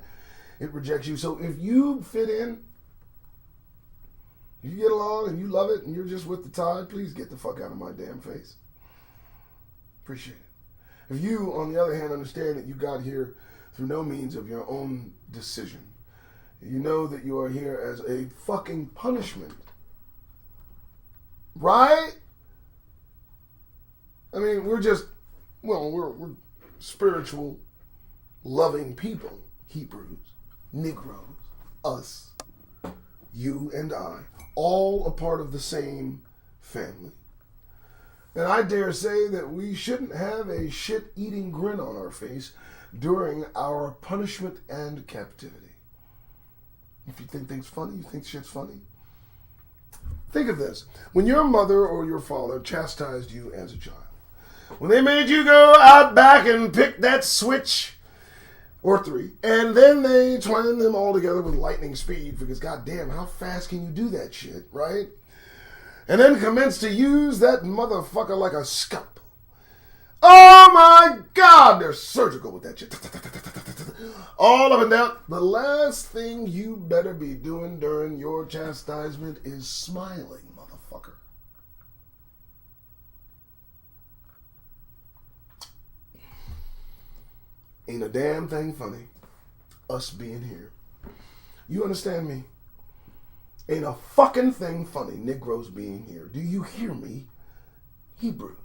it rejects you. So if you fit in, you get along and you love it and you're just with the tide, please get the fuck out of my damn face. Appreciate it. If you, on the other hand, understand that you got here through no means of your own decision, you know that you are here as a fucking punishment. Right? I mean, we're spiritual, loving people. Hebrews, Negroes, us, you and I, all a part of the same family. And I dare say that we shouldn't have a shit-eating grin on our face during our punishment and captivity. If you think things funny, you think shit's funny. Think of this. When your mother or your father chastised you as a child, when they made you go out back and pick that switch or three, and then they twined them all together with lightning speed, because goddamn, how fast can you do that shit, right? And then commence to use that motherfucker like a scalpel. Oh my God, they're surgical with that shit. All up and down. The last thing you better be doing during your chastisement is smiling, motherfucker. Ain't a damn thing funny, us being here. You understand me? Ain't a fucking thing funny, Negroes being here. Do you hear me? Hebrews.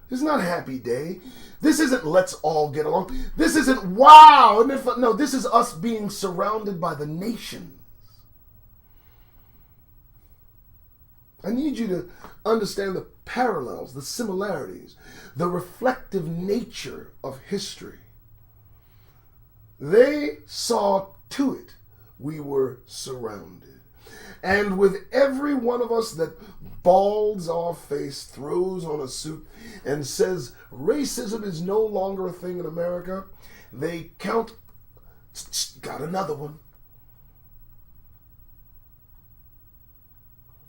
This is not a happy day. This isn't let's all get along. This isn't wow. Isn't it fun? No, this is us being surrounded by the nations. I need you to understand the parallels, the similarities, the reflective nature of history. They saw to it we were surrounded. And with every one of us that balds our face, throws on a suit, and says racism is no longer a thing in America, they count, got another one.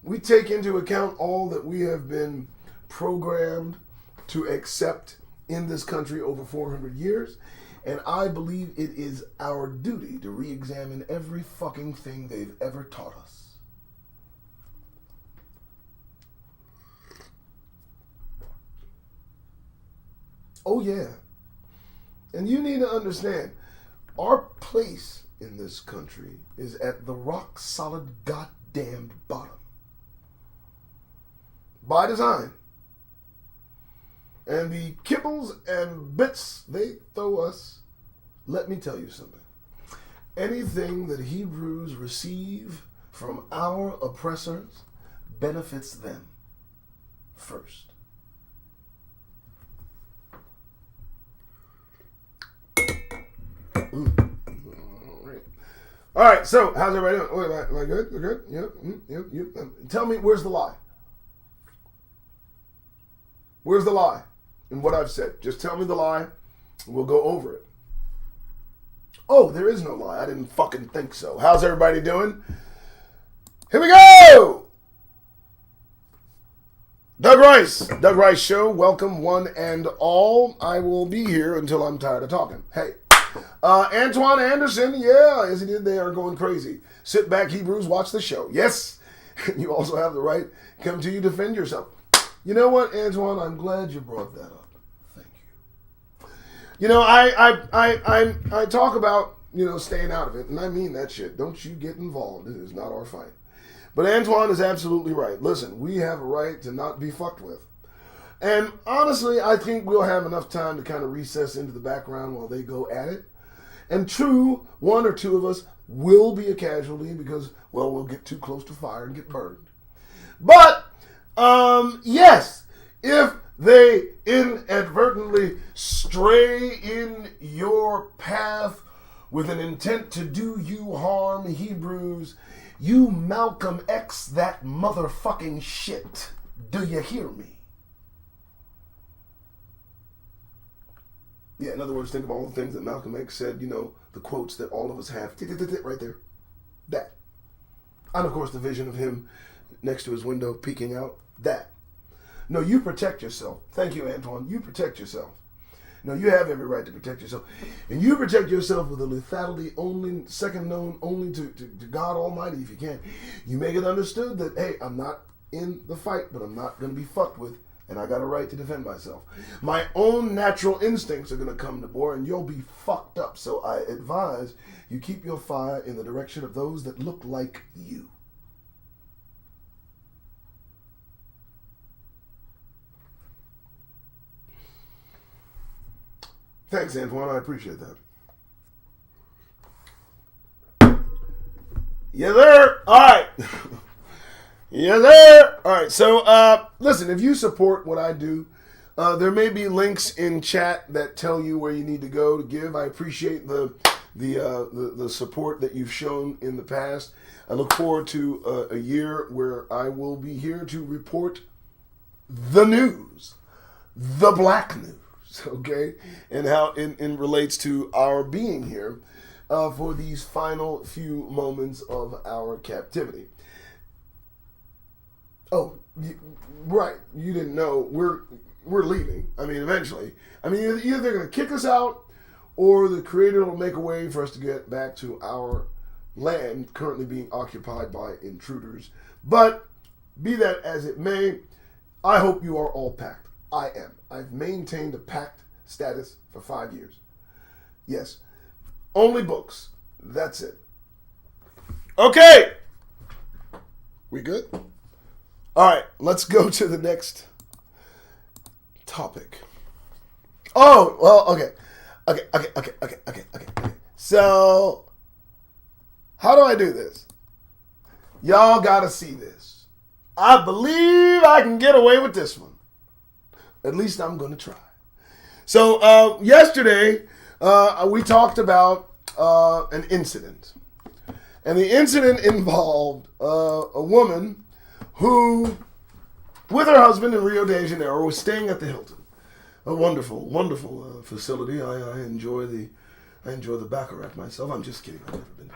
We take into account all that we have been programmed to accept in this country over 400 years, and I believe it is our duty to re-examine every fucking thing they've ever taught us. Oh, yeah. And you need to understand, our place in this country is at the rock solid goddamned bottom. By design. And the kibbles and bits they throw us, let me tell you something. Anything that Hebrews receive from our oppressors benefits them first. All right, so how's everybody doing? Wait, am I good? We're good? Yep. Tell me, where's the lie? Where's the lie in what I've said? Just tell me the lie. We'll go over it. Oh, there is no lie. I didn't fucking think so. How's everybody doing? Here we go! Doug Rice Show. Welcome, one and all. I will be here until I'm tired of talking. Hey. Antoine Anderson, yeah, as he did, they are going crazy. Sit back, Hebrews, watch the show. Yes, you also have the right. Come to you, defend yourself. You know what, Antoine? I'm glad you brought that up. Thank you. You know, I talk about, staying out of it, and I mean that shit. Don't you get involved. It is not our fight. But Antoine is absolutely right. Listen, we have a right to not be fucked with. And honestly, I think we'll have enough time to kind of recess into the background while they go at it. And true, one or two of us will be a casualty because, well, we'll get too close to fire and get burned. But, yes, if they inadvertently stray in your path with an intent to do you harm, Hebrews, you Malcolm X that motherfucking shit. Do you hear me? Yeah, in other words, think of all the things that Malcolm X said, the quotes that all of us have. Right there. That. And, of course, the vision of him next to his window peeking out. That. No, you protect yourself. Thank you, Antoine. You protect yourself. No, you have every right to protect yourself. And you protect yourself with a lethality only, second known only to God Almighty if you can. You make it understood that, hey, I'm not in the fight, but I'm not going to be fucked with. And I got a right to defend myself. My own natural instincts are going to come to bore, and you'll be fucked up. So I advise you keep your fire in the direction of those that look like you. Thanks, Antoine. I appreciate that. Yeah, there. All right. Yeah, there. All right. So, listen, if you support what I do, there may be links in chat that tell you where you need to go to give. I appreciate the support that you've shown in the past. I look forward to a year where I will be here to report the news, the black news, okay, and how it relates to our being here for these final few moments of our captivity. Oh, right. You didn't know. We're leaving. I mean, eventually. I mean, either they're going to kick us out or the Creator will make a way for us to get back to our land currently being occupied by intruders. But be that as it may, I hope you are all packed. I am. I've maintained a packed status for 5 years. Yes. Only books. That's it. Okay. We good? All right, let's go to the next topic. Oh, well, okay. So, how do I do this? Y'all gotta see this. I believe I can get away with this one. At least I'm gonna try. So, yesterday, we talked about an incident. And the incident involved a woman who, with her husband in Rio de Janeiro, was staying at the Hilton. A wonderful, wonderful facility. I enjoy the Baccarat myself. I'm just kidding. I've never been to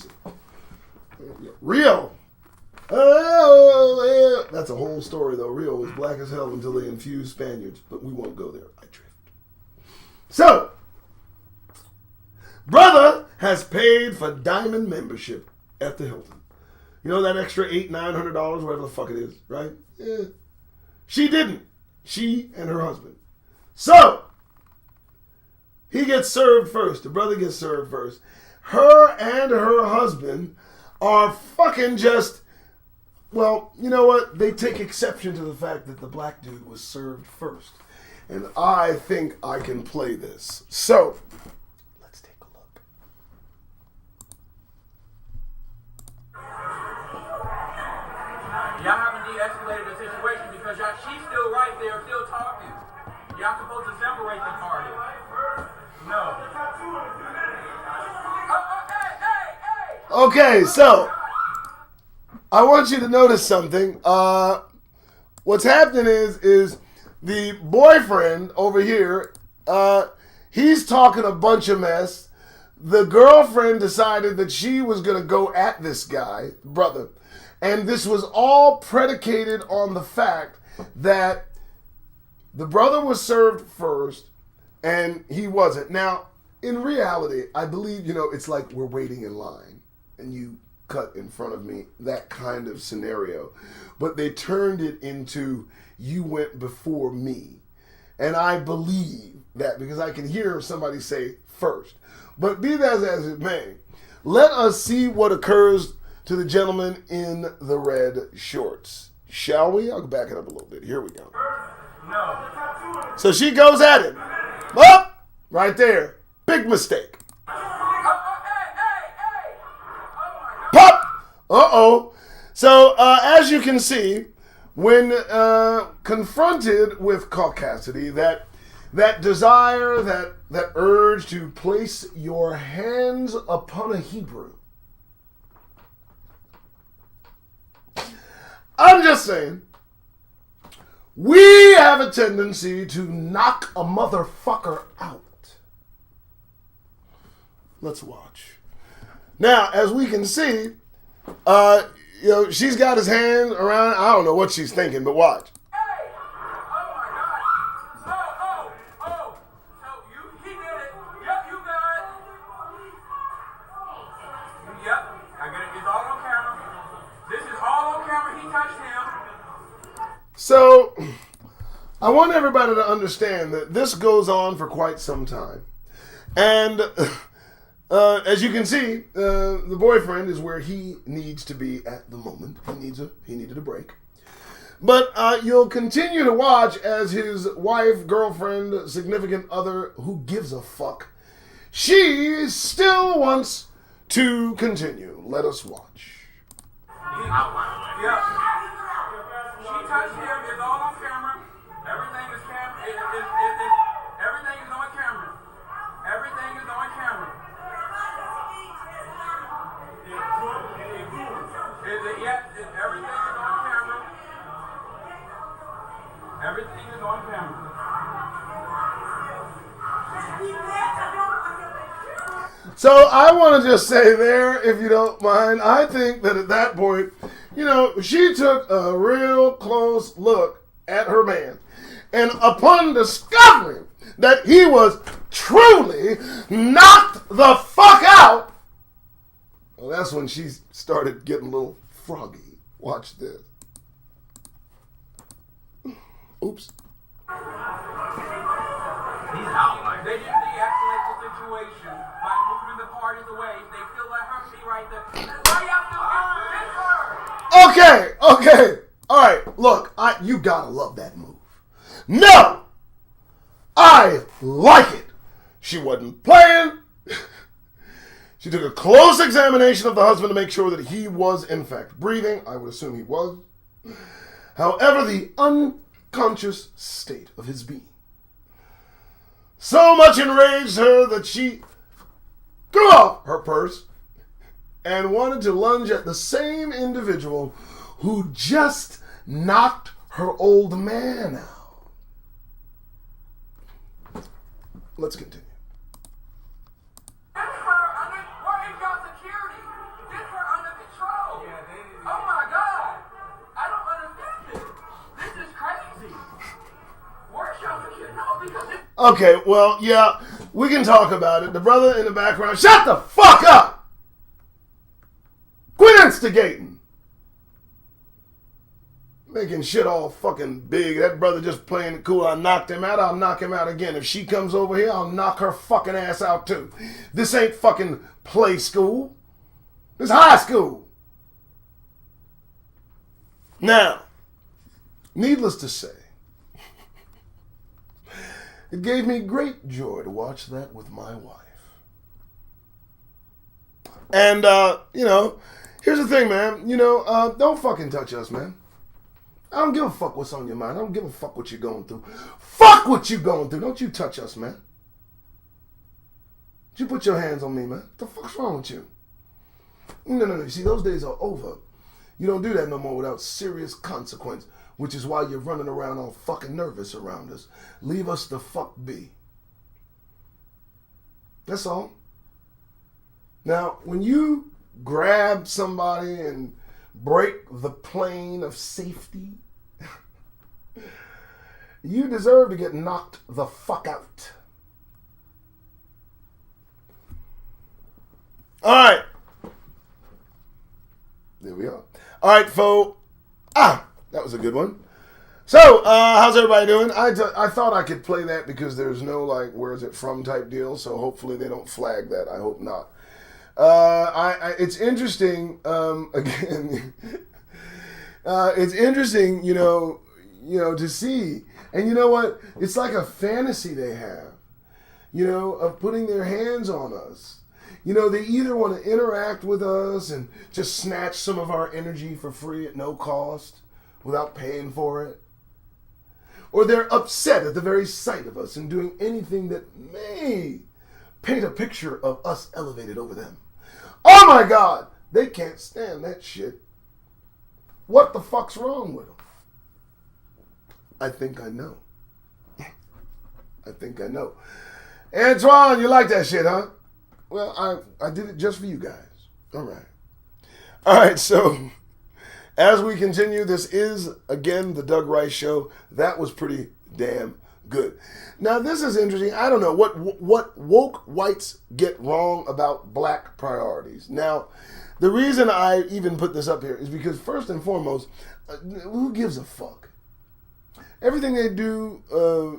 a fucking Rio. Oh, that's a whole story though. Rio was black as hell until they infused Spaniards, but we won't go there. I drift. So, brother has paid for diamond membership at the Hilton. You know that extra $800-900, whatever the fuck it is, right? Yeah. She didn't. She and her husband. So, he gets served first. The brother gets served first. Her and her husband are fucking just, well, you know what? They take exception to the fact that the black dude was served first. And I think I can play this. So, let's take a look. Y'all haven't de-escalated the situation because she's still right there, still talking. Y'all supposed to separate the parties. No. Okay, so I want you to notice something. What's happening is the boyfriend over here, he's talking a bunch of mess. The girlfriend decided that she was going to go at this guy, brother. And this was all predicated on the fact that the brother was served first and he wasn't. Now, in reality, I believe, it's like we're waiting in line and you cut in front of me, that kind of scenario. But they turned it into you went before me. And I believe that because I can hear somebody say first. But be that as it may, let us see what occurs to the gentleman in the red shorts. Shall we? I'll back it up a little bit. Here we go. No. So she goes at him. Up! Right there. Big mistake. Pop! Uh-oh. So, as you can see, when confronted with caucasity, that desire, that urge to place your hands upon a Hebrew, I'm just saying, we have a tendency to knock a motherfucker out. Let's watch. Now, as we can see, she's got his hand around. I don't know what she's thinking, but watch. Hey! Oh my God! Oh! So he did it. Yep, you got it. Yep, I get it. It's all on camera. This is all on camera. He touched him. So, I want everybody to understand that this goes on for quite some time. And as you can see, the boyfriend is where he needs to be at the moment. He needed a break. But you'll continue to watch as his wife, girlfriend, significant other, who gives a fuck, she still wants to continue. Let us watch. Yep. She touched him. It's all on camera. Everything is everything is on camera. Everything is on camera. Everything is on camera. Everything is on camera. So I want to just say there, if you don't mind, I think that at that point, she took a real close look at her man. And upon discovering that he was truly knocked the fuck out, well, that's when she started getting a little froggy. Watch this. Oops. They didn't de-escalate the situation by moving the parties away. They still let her be right there. Why y'all still get her? Okay. All right. Look, you gotta love that move. No! I like it. She wasn't playing. She took a close examination of the husband to make sure that he was, in fact, breathing. I would assume he was. However, the unconscious state of his being so much enraged her that she threw off her purse and wanted to lunge at the same individual who just knocked her old man out. Let's continue. Get her under, where is your security? Get her under control. Oh my God. I don't understand this. This is crazy. Where's your security? No, because it... Okay, well, yeah, we can talk about it. The brother in the background, shut the fuck up! Quit instigating! Making shit all fucking big. That brother just playing it cool. I knocked him out. I'll knock him out again. If she comes over here, I'll knock her fucking ass out too. This ain't fucking play school. This high school. Now, needless to say, it gave me great joy to watch that with my wife. And, here's the thing, man. Don't fucking touch us, man. I don't give a fuck what's on your mind. I don't give a fuck what you're going through. Fuck what you're going through. Don't you touch us, man. Don't you put your hands on me, man. What the fuck's wrong with you? No. You see, those days are over. You don't do that no more without serious consequence, which is why you're running around all fucking nervous around us. Leave us the fuck be. That's all. Now, when you grab somebody and break the plane of safety, you deserve to get knocked the fuck out. All right. There we are. All right, folks. That was a good one. So, how's everybody doing? I thought I could play that because there's no, where is it from type deal, so hopefully they don't flag that. I hope not. It's interesting, again, it's interesting, to see. And you know what? It's like a fantasy they have, of putting their hands on us. They either want to interact with us and just snatch some of our energy for free at no cost without paying for it. Or they're upset at the very sight of us and doing anything that may paint a picture of us elevated over them. Oh my God! They can't stand that shit. What the fuck's wrong with them? I think I know. Antoine, you like that shit, huh? Well, I did it just for you guys. All right, so as we continue, this is, again, the Doug Rice Show. That was pretty damn good. Now, this is interesting. I don't know what woke whites get wrong about black priorities. Now, the reason I even put this up here is because, first and foremost, who gives a fuck? Everything they do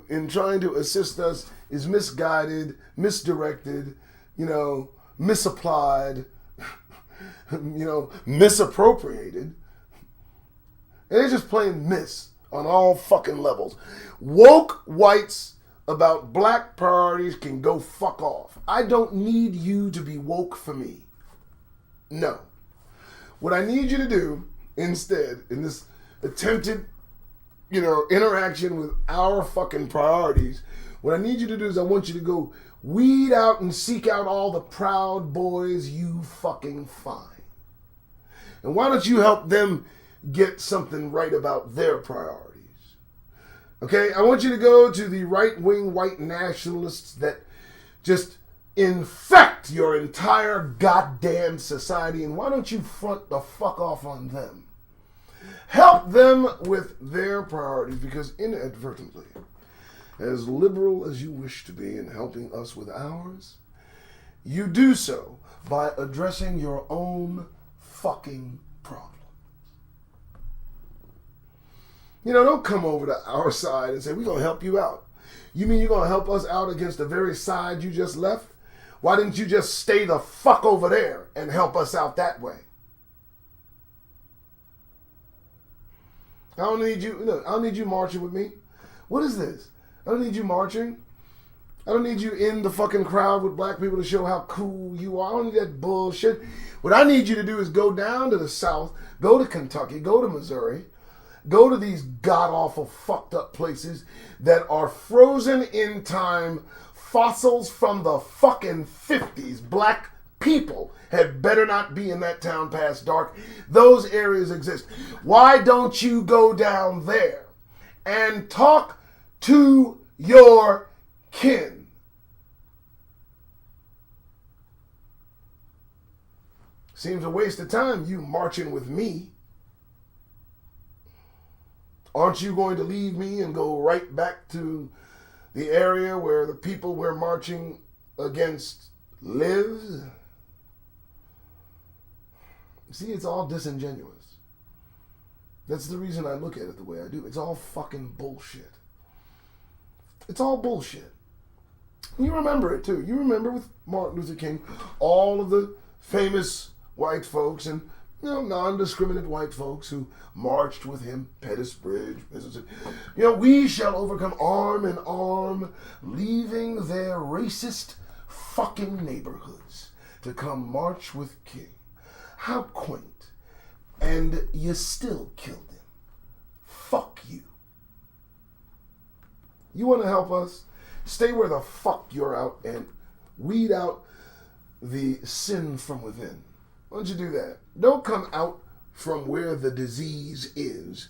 in trying to assist us is misguided, misdirected, misapplied, misappropriated. And they're just playing miss on all fucking levels. Woke whites about black priorities can go fuck off. I don't need you to be woke for me. No. What I need you to do instead, in this attempted, interaction with our fucking priorities, what I need you to do is I want you to go weed out and seek out all the proud boys you fucking find. And why don't you help them get something right about their priorities? Okay, I want you to go to the right-wing white nationalists that just infect your entire goddamn society, and why don't you front the fuck off on them? Help them with their priorities, because inadvertently, as liberal as you wish to be in helping us with ours, you do so by addressing your own fucking problem. Don't come over to our side and say, we're going to help you out. You mean you're going to help us out against the very side you just left? Why didn't you just stay the fuck over there and help us out that way? I don't need you, I don't need you marching with me. What is this? I don't need you marching. I don't need you in the fucking crowd with black people to show how cool you are. I don't need that bullshit. What I need you to do is go down to the South, go to Kentucky, go to Missouri, go to these god-awful fucked up places that are frozen in time, fossils from the fucking 50s. Black people had better not be in that town past dark. Those areas exist. Why don't you go down there and talk to your kin? Seems a waste of time you marching with me. Aren't you going to leave me and go right back to the area where the people we're marching against lives? See, it's all disingenuous. That's the reason I look at it the way I do. It's all fucking bullshit. It's all bullshit. And you remember it too. You remember with Martin Luther King, all of the famous white folks and non-discriminate white folks who marched with him, Pettus Bridge, we shall overcome arm in arm, leaving their racist fucking neighborhoods to come march with King. How quaint. And you still killed him. Fuck you. You want to help us? Stay where the fuck you're out and weed out the sin from within. Why don't you do that? Don't come out from where the disease is,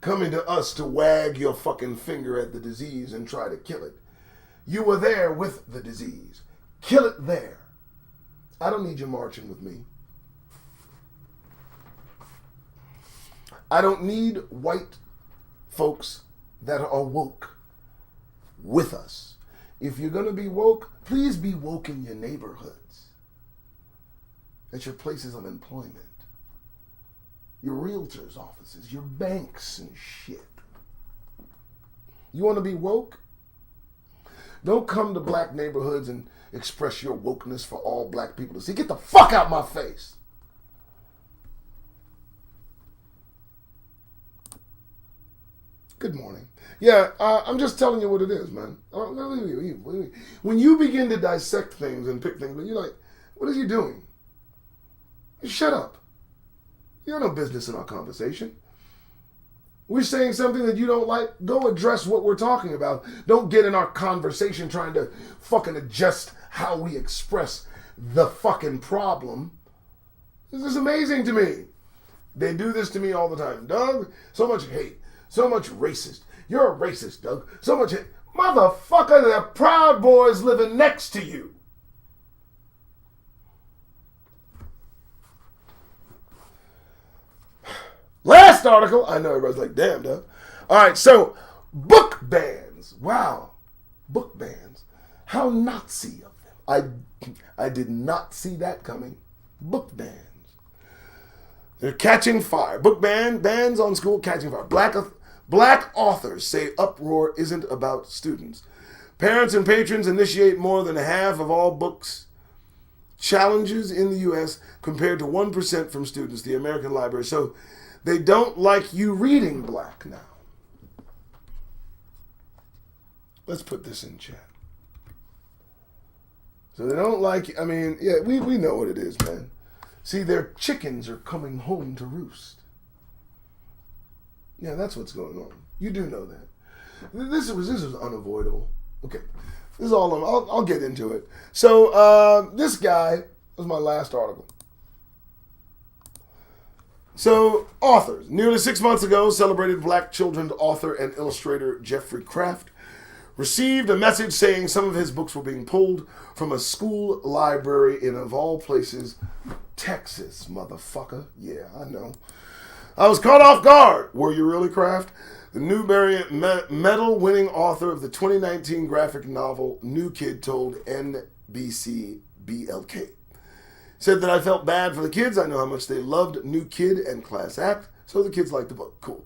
coming to us to wag your fucking finger at the disease and try to kill it. You were there with the disease. Kill it there. I don't need you marching with me. I don't need white folks that are woke with us. If you're going to be woke, please be woke in your neighborhoods, at your places of employment, your realtors' offices, your banks and shit. You want to be woke? Don't come to black neighborhoods and express your wokeness for all black people to see. Get the fuck out my face. Good morning. Yeah, I'm just telling you what it is, man. When you begin to dissect things and pick things, you're like, what is he doing? Shut up. You have no business in our conversation. We're saying something that you don't like, go address what we're talking about. Don't get in our conversation trying to fucking adjust how we express the fucking problem. This is amazing to me. They do this to me all the time. Doug, so much hate. So much racist. You're a racist, Doug. So much hate. Motherfucker, the Proud Boys living next to you. Last article. I know everybody's like, damn, Doug. All right, so book bans. Wow. Book bans. How Nazi of them. I did not see that coming. Book bans. They're catching fire. Book bans on school catching fire. Black authors say uproar isn't about students. Parents and patrons initiate more than half of all books challenges in the U.S. compared to 1% from students, the American Library. So they don't like you reading black now. Let's put this in chat. So they don't like, we know what it is, man. See, their chickens are coming home to roost. Yeah, that's what's going on. You do know that. This was unavoidable. Okay, this is all. I'll get into it. So this guy was my last article. So authors, nearly 6 months ago, celebrated black children's author and illustrator Jeffrey Kraft received a message saying some of his books were being pulled from a school library in, of all places, Texas, motherfucker. Yeah, I know. I was caught off guard. Were you really, Kraft? The Newbery Medal-winning author of the 2019 graphic novel New Kid told NBC BLK. Said that I felt bad for the kids. I know how much they loved New Kid and Class Act, so the kids liked the book. Cool.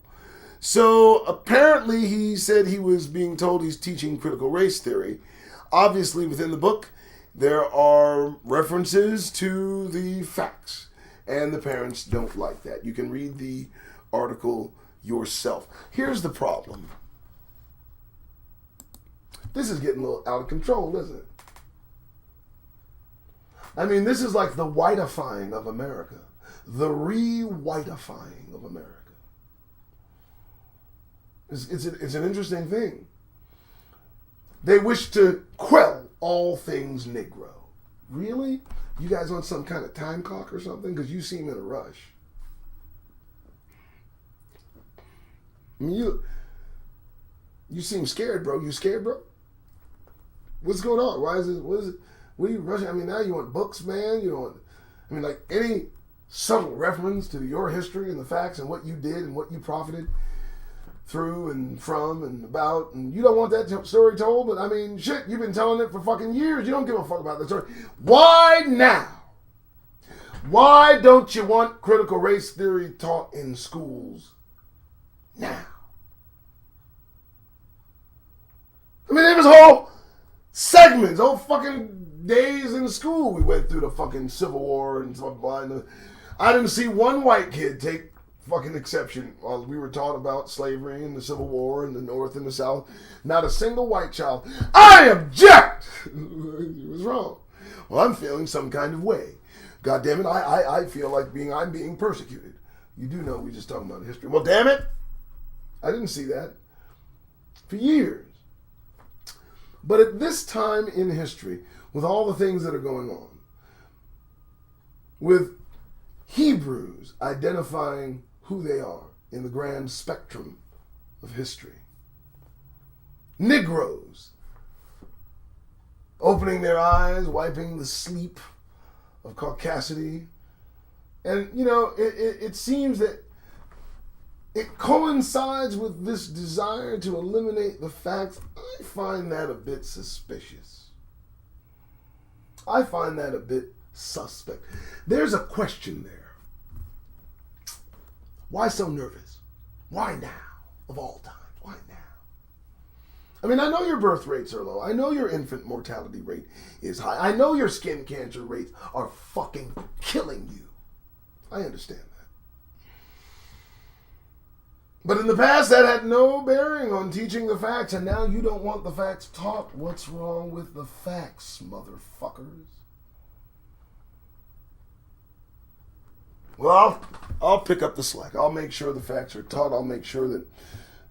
So apparently he said he was being told he's teaching critical race theory. Obviously within the book, there are references to the facts. And the parents don't like that. You can read the article yourself. Here's the problem. This is getting a little out of control, isn't it? This is like the whiteifying of America. The re-whiteifying of America. It's an interesting thing. They wish to quell all things Negro. Really? You guys on some kind of time clock or something? Because you seem in a rush. You seem scared, bro. You scared, bro? What's going on? What is it? What are you rushing? Now you want books, man? You want, any subtle reference to your history and the facts and what you did and what you profited through and from and about, and you don't want that story told, but shit, you've been telling it for fucking years. You don't give a fuck about the story. Why now? Why don't you want critical race theory taught in schools now? I mean, there was whole segments, whole fucking days in school we went through the fucking Civil War and stuff. I didn't see one white kid take fucking exception while we were taught about slavery and the Civil War and the North and the South. Not a single white child. I object! It was wrong. Well, I'm feeling some kind of way. God damn it, I feel like I'm being persecuted. You do know we just talking about history. Well, damn it! I didn't see that for years. But at this time in history, with all the things that are going on, with Hebrews identifying who they are in the grand spectrum of history, Negroes opening their eyes, wiping the sleep of caucasity, and it seems that it coincides with this desire to eliminate the facts. I find that a bit suspicious. I find that a bit suspect. There's a question there. Why so nervous? Why now, of all time? Why now? I mean, I know your birth rates are low. I know your infant mortality rate is high. I know your skin cancer rates are fucking killing you. I understand that. But in the past, that had no bearing on teaching the facts, and now you don't want the facts taught. What's wrong with the facts, motherfuckers? Well, I'll pick up the slack. I'll make sure the facts are taught. I'll make sure that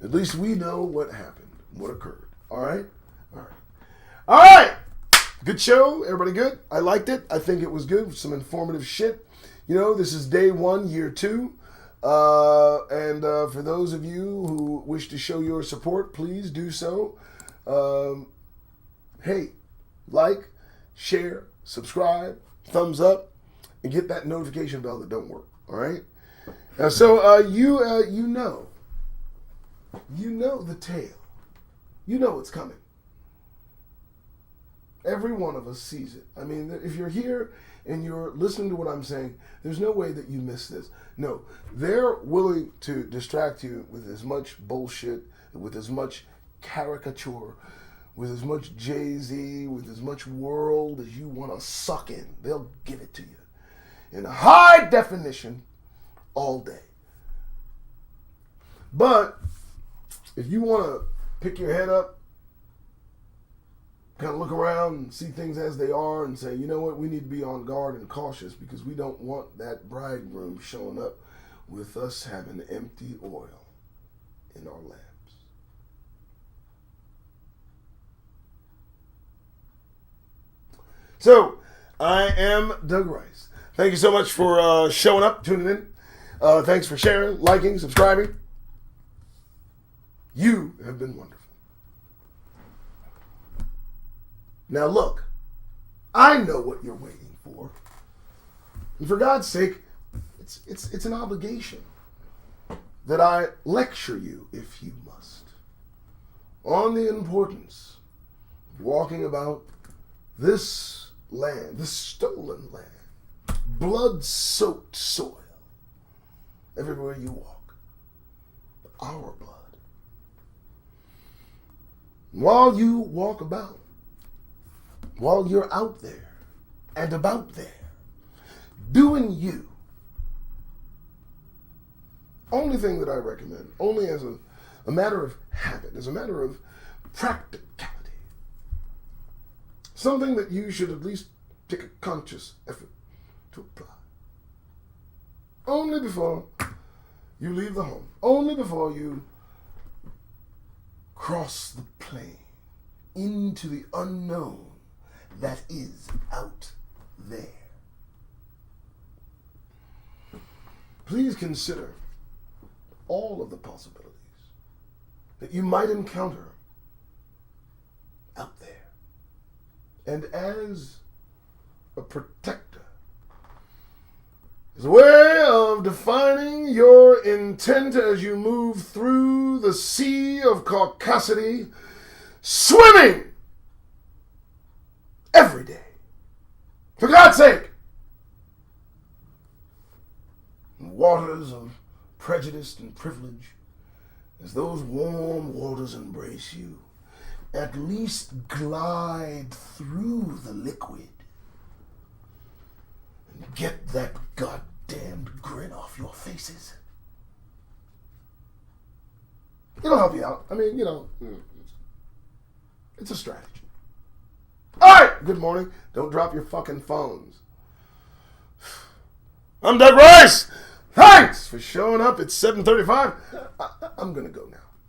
at least we know what happened, what occurred. All right? All right. All right! Good show. Everybody good? I liked it. I think it was good. Some informative shit. This is day 1, year 2. And for those of you who wish to show your support, please do so. Hey, like, share, subscribe, thumbs up, and get that notification bell that don't work. All right. So you know the tale. You know it's coming. Every one of us sees it. I mean, if you're here and you're listening to what I'm saying, there's no way that you miss this. No, they're willing to distract you with as much bullshit, with as much caricature, with as much Jay-Z, with as much world as you want to suck in. They'll give it to you in high definition all day. But if you want to pick your head up, kind of look around and see things as they are and say, you know what, we need to be on guard and cautious because we don't want that bridegroom showing up with us having empty oil in our lamps. So, I am Doug Rice. Thank you so much for showing up, tuning in. Thanks for sharing, liking, subscribing. You have been wonderful. Now look, I know what you're waiting for. And for God's sake, it's an obligation that I lecture you, if you must, on the importance of walking about this land, this stolen land, blood-soaked soil, everywhere you walk, our blood. While you walk about, while you're out there and about there, doing you, only thing that I recommend, only as a matter of habit, as a matter of practicality, something that you should at least take a conscious effort to apply. Only before you leave the home, only before you cross the plain into the unknown that is out there. Please consider all of the possibilities that you might encounter out there. And as a protector, as a way of defining your intent as you move through the sea of caucasity, swimming every day. For God's sake. Waters of prejudice and privilege as those warm waters embrace you, at least glide through the liquid and get that goddamned grin off your faces. It'll help you out. I mean, it's a strategy. All right, good morning. Don't drop your fucking phones. I'm Doug Rice. Thanks for showing up at 7:35. I'm going to go now.